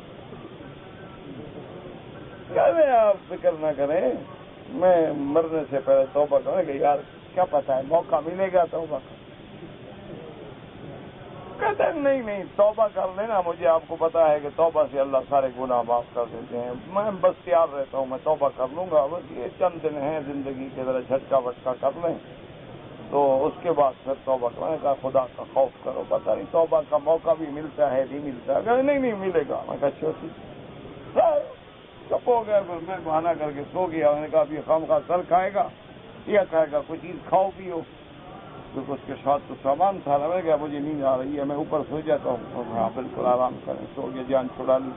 کہتے آپ فکر نہ کریں, میں مرنے سے پہلے توبہ کروں گا. یار کیا پتا ہے موقع ملے گا توبہ کا. کہتے ہیں نہیں توبہ کر لینا, مجھے آپ کو پتا ہے کہ توبہ سے اللہ سارے گناہ معاف کر دیتے ہیں. میں بس تیار رہتا ہوں, میں توبہ کر لوں گا. بس یہ چند دن ہیں زندگی کے, ذرا جھٹکا وٹکا کر لیں تو اس کے بعد پھر توبہ کرنے کا. خدا کا خوف کرو, پتہ نہیں توبہ کا موقع بھی ملتا ہے نہیں ملتا. کہ نہیں ملے گا. میں کہا چھوٹی چپ ہو گیا. پھر میں بہانہ کر کے سو گیا. میں نے کہا اب یہ خامخواہ سر کھائے گا, یہ کھائے گا, کوئی چیز کھاؤ پیو. کیونکہ اس کے ساتھ تو سامان تھا. میں کہا مجھے نیند آ رہی ہے, میں اوپر سو جاتا ہوں. ہاں بالکل آرام کریں. سو گیا, جان چھڑا لی.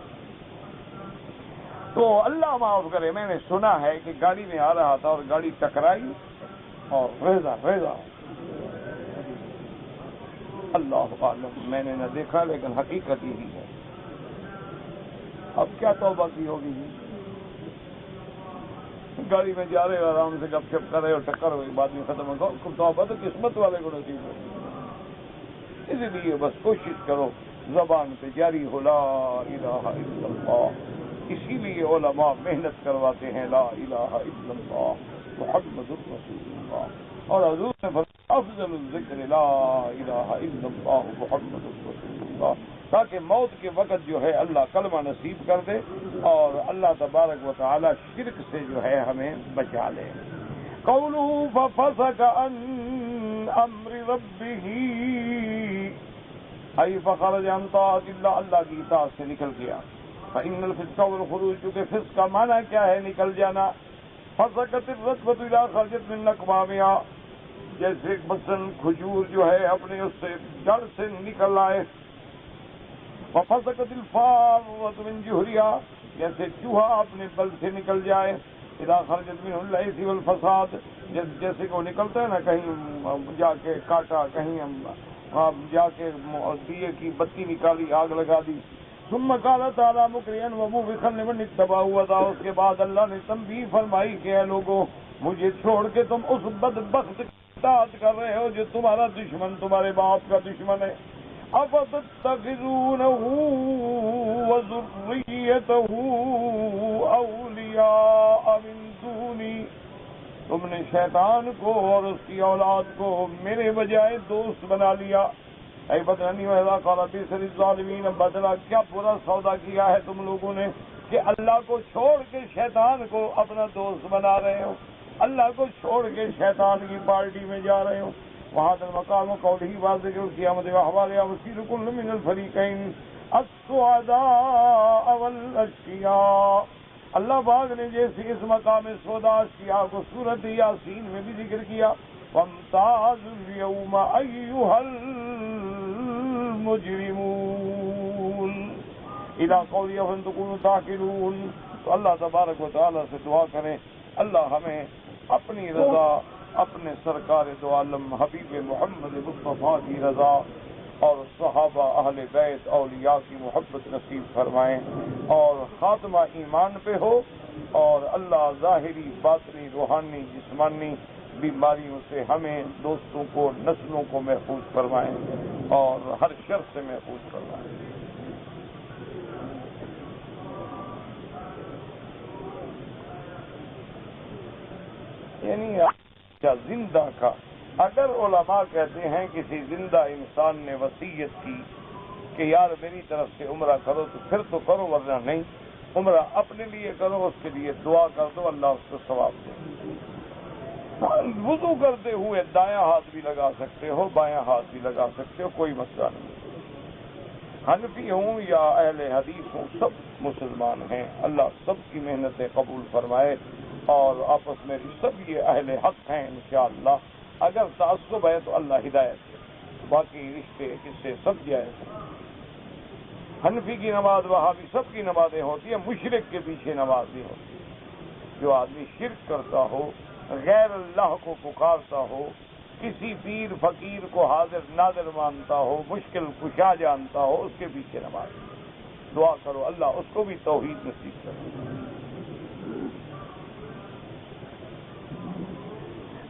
تو اللہ معاف کرے, میں نے سنا ہے کہ گاڑی میں آ رہا تھا اور گاڑی ٹکرائی اور ریزا اللہ عالم, میں نے نہ دیکھا, لیکن حقیقت یہی ہے. اب کیا توبہ کی ہوگی؟ گاڑی میں جا رہے آرام سے گپ شپ کر رہے اور ٹکر ہوئی, بعد میں ختم ہو. توبہ تو قسمت والے کو نصیب ہوگی. اسی لیے بس کوشش کرو زبان پہ جاری ہو لا الہ الا اللہ. اسی لیے علماء محنت کرواتے ہیں لا الہ الا اللہ محمد رسول اللہ. اور حضور نے فرمایا افضل الذکر لا الہ الا اللہ محمد رسول اللہ, تاکہ موت کے وقت جو ہے اللہ کلمہ نصیب کر دے اور اللہ تبارک و تعالی شرک سے جو ہے ہمیں بچا لے. قوله ففسق عن امر ربه ای فخرج عن طاعت اللہ, اللہ کی اطاعت سے نکل گیا. فإن الفسق والخروج, چونکہ فسق کا معنی کیا ہے؟ نکل جانا. فسقت الرطبة اذا خرجت من اكمامها, جیسے مثلا کھجور جو ہے اپنے اس سے جڑ سے نکل آئے. ففسقت الفارة من جحرها, جیسے چوہا اپنے بل سے نکل جائے. اذا خرجت منه الليث والفساد، جیسے کہ وہ نکلتا ہے نا کہیں جا کے کاٹا، کہیں جا کے دیے کی بتی نکالی، آگ لگا دی. ثم قال تعالی مکریا وموبخا لمن اتبعوا وذا، اس کے بعد اللہ نے تنبیہ فرمائی کہ اے لوگوں مجھے چھوڑ کے تم اس بدبخت کی اطاعت کر رہے ہو جو تمہارا دشمن، تمہارے باپ کا دشمن ہے. افتتخذونه وذريته اولیاء من دونی، تم نے شیطان کو اور اس کی اولاد کو میرے بجائے دوست بنا لیا. اے بدرنی وحدا قال بئس للظالمین، بدلا کیا برا سودا کیا ہے تم لوگوں نے کہ اللہ کو چھوڑ کے شیطان کو اپنا دوست بنا رہے ہو، اللہ کو چھوڑ کے شیطان کی پارٹی میں جا رہے ہو. وہاں المقام قوله واضح القیامت واحوال وسیر كل من الفریقین السعداء والاشقیاء. اللہ پاک نے جیسے اس مقام سودا اشقیاء کو سورۃ یاسین میں بھی ذکر کیا، وامتازوا اليوم ایھا المجرمون اذا قوله فان تكونوا تعقلون. تو اللہ تبارک و تعالی سے دعا کریں اللہ ہمیں اپنی رضا، اپنے سرکار دو عالم حبیب محمد مصطفیٰ کی رضا اور صحابہ اہل بیت اولیاء کی محبت نصیب فرمائیں، اور خاتمہ ایمان پہ ہو، اور اللہ ظاہری باطنی روحانی جسمانی بیماریوں سے ہمیں دوستوں کو نسلوں کو محفوظ فرمائیں اور ہر شر سے محفوظ فرمائیں. یعنی زندہ کا اگر علماء کہتے ہیں کسی زندہ انسان نے وصیت کی کہ یار میری طرف سے عمرہ کرو تو پھر تو کرو، ورنہ نہیں. عمرہ اپنے لیے کرو، اس کے لیے دعا کر دو، اللہ اس کو ثواب دے. وضو کرتے ہوئے دایاں ہاتھ بھی لگا سکتے ہو، بایاں ہاتھ بھی لگا سکتے ہو، کوئی مسئلہ نہیں. حنفی ہوں یا اہل حدیث ہوں سب مسلمان ہیں. اللہ سب کی محنتیں قبول فرمائے اور آپس میں سب یہ اہل حق ہیں انشاءاللہ. اگر تعصب ہے تو اللہ ہدایت دے، باقی رشتے قصے سب جائز ہیں. حنفی کی نماز وہابی سب کی نمازیں ہوتی ہیں، مشرک کے پیچھے نماز نہیں ہوتی. جو آدمی شرک کرتا ہو، غیر اللہ کو پکارتا ہو، کسی پیر فقیر کو حاضر ناظر مانتا ہو، مشکل کشا جانتا ہو، اس کے پیچھے نماز. دعا کرو اللہ اس کو بھی توحید نصیب کرے.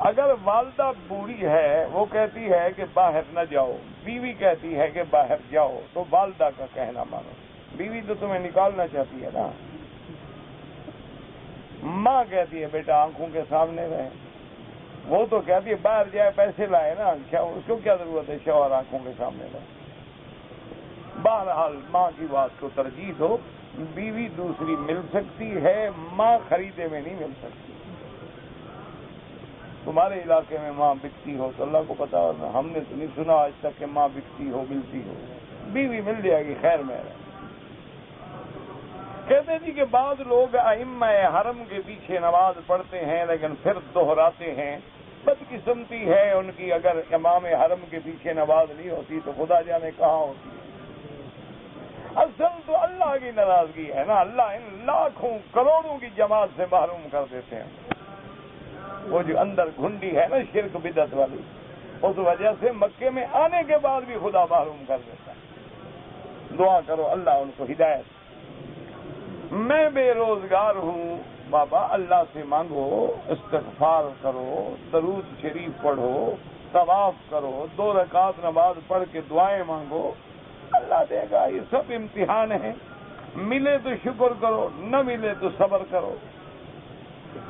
اگر والدہ بوڑھی ہے، وہ کہتی ہے کہ باہر نہ جاؤ، بیوی کہتی ہے کہ باہر جاؤ، تو والدہ کا کہنا مانو. بیوی تو تمہیں نکالنا چاہتی ہے نا. ماں کہتی ہے بیٹا آنکھوں کے سامنے رہے، وہ تو کہتی ہے باہر جائے پیسے لائے نا، اس کو کیا ضرورت ہے شوہر آنکھوں کے سامنے رہے. بہرحال ماں کی بات کو ترجیح دو. بیوی دوسری مل سکتی ہے، ماں خریدے میں نہیں مل سکتی. تمہارے علاقے میں ماں بکتی ہو تو اللہ کو پتا، ہم نے تو نہیں سنا آج تک کہ ماں بکتی ہو ملتی ہو. بیوی مل جائے گی، خیر میں رہے. کہتے جی کہ بعض لوگ ائمہ حرم کے پیچھے نماز پڑھتے ہیں لیکن پھر دہراتے ہیں. بدقسمتی ہے ان کی، اگر امام حرم کے پیچھے نماز نہیں ہوتی تو خدا جانے کہاں ہوتی ہے. اصل تو اللہ کی ناراضگی ہے نا. اللہ ان لاکھوں کروڑوں کی جماعت سے محروم کر دیتے ہیں. وہ جو اندر گھنڈی ہے نا شرک بدعت والی، اس وجہ سے مکے میں آنے کے بعد بھی خدا محروم کر دیتا ہے. دعا کرو اللہ ان کو ہدایت. میں بے روزگار ہوں بابا، اللہ سے مانگو، استغفار کرو، درود شریف پڑھو، طواف کرو، 2 رکعت نماز پڑھ کے دعائیں مانگو، اللہ دے گا. یہ سب امتحان ہیں. ملے تو شکر کرو، نہ ملے تو صبر کرو.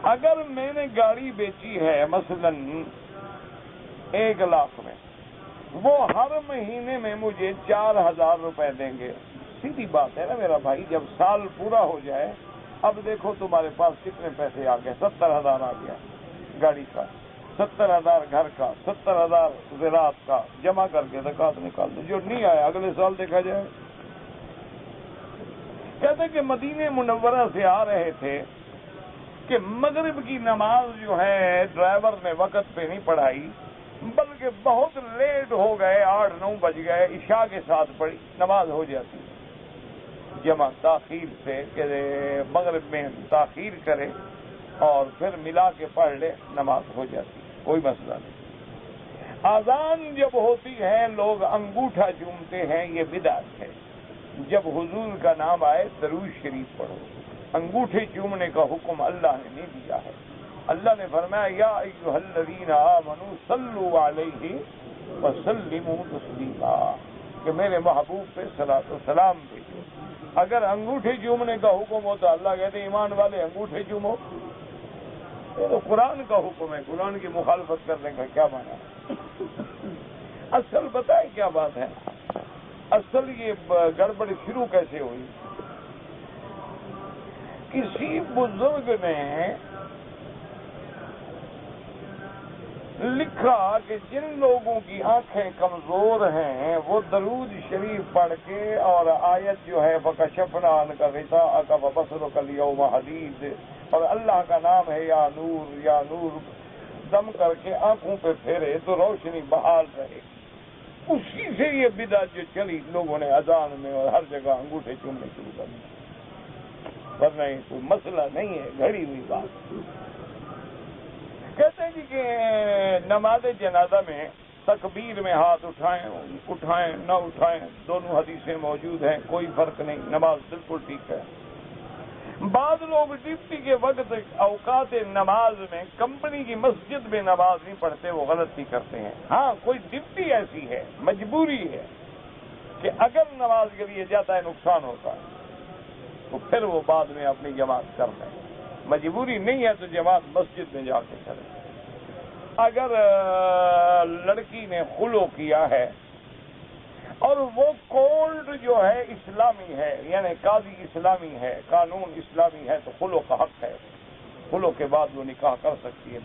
اگر میں نے گاڑی بیچی ہے مثلا 1 لاکھ میں، وہ ہر مہینے میں مجھے 4000 روپے دیں گے. سیدھی بات ہے نا میرا بھائی. جب سال پورا ہو جائے، اب دیکھو تمہارے پاس کتنے پیسے آ گئے. 70,000 آ گیا گاڑی کا، 70,000 گھر کا، 70,000 زراعت کا. جمع کر کے زکات نکال دو. جو نہیں آیا اگلے سال دیکھا جائے. کہتے کہ مدینہ منورہ سے آ رہے تھے کہ مغرب کی نماز جو ہے ڈرائیور نے وقت پہ نہیں پڑھائی، بلکہ بہت لیٹ ہو گئے، 8-9 بج گئے. عشاء کے ساتھ پڑھی نماز ہو جاتی. جمع تاخیر سے کہ مغرب میں تاخیر کرے اور پھر ملا کے پڑھ لے، نماز ہو جاتی ہے، کوئی مسئلہ نہیں۔ اذان جب ہوتی ہے لوگ انگوٹھا چومتے ہیں، یہ بدعت ہے۔ جب حضور کا نام آئے درود شریف پڑھو۔ انگوٹھے چومنے کا حکم اللہ نے نہیں دیا ہے۔ اللہ نے فرمایا یا ایھا الذین آمنوا صلوا علیہ وسلموا تسلیما، کہ میرے محبوب پہ صلاۃ و سلام بھیجو۔ اگر انگوٹھے چومنے کا حکم ہوتا اللہ کہتے ایمان والے انگوٹھے چومو، یہ تو قرآن کا حکم ہے، قرآن کی مخالفت کرنے کا کیا معنی ہے؟ اصل بتائیں کیا بات ہے؟ اصل یہ گڑبڑ شروع کیسے ہوئی؟ کسی بزرگ نے لکھا کہ جن لوگوں کی آنکھیں کمزور ہیں وہ درود شریف پڑھ کے اور آیت جو ہے فَكَشَفْنَا عَنْكَ غِطَاءَكَ فَبَصَرُكَ الْيَوْمَ حَدِيدٌ اور اللہ کا نام ہے یا نور دم کر کے آنکھوں پہ پھیرے تو روشنی بحال رہے۔ اسی سے یہ بدعت جو چلی، لوگوں نے اذان میں اور ہر جگہ انگوٹھے چومنے شروع کر دیے، ورنہ یہ کوئی مسئلہ نہیں ہے، گھڑی ہوئی بات۔ کہتے ہیں جی کہ نماز جنازہ میں تکبیر میں ہاتھ اٹھائیں نہ اٹھائیں، دونوں حدیثیں موجود ہیں، کوئی فرق نہیں، نماز بالکل ٹھیک ہے۔ بعض لوگ ڈپٹی کے وقت اوقات نماز میں کمپنی کی مسجد میں نماز نہیں پڑھتے، وہ غلطی کرتے ہیں۔ ہاں کوئی ڈپٹی ایسی ہے، مجبوری ہے کہ اگر نماز کے لیے جاتا ہے نقصان ہوتا ہے تو پھر وہ بعد میں اپنی جماعت کر لیں۔ مجبوری نہیں ہے تو جماعت مسجد میں جا کے کرے۔ اگر لڑکی نے خلو کیا ہے اور وہ کولڈ جو ہے اسلامی ہے، یعنی قاضی اسلامی ہے، قانون اسلامی ہے، تو خلو کا حق ہے، خلو کے بعد وہ نکاح کر سکتی ہے۔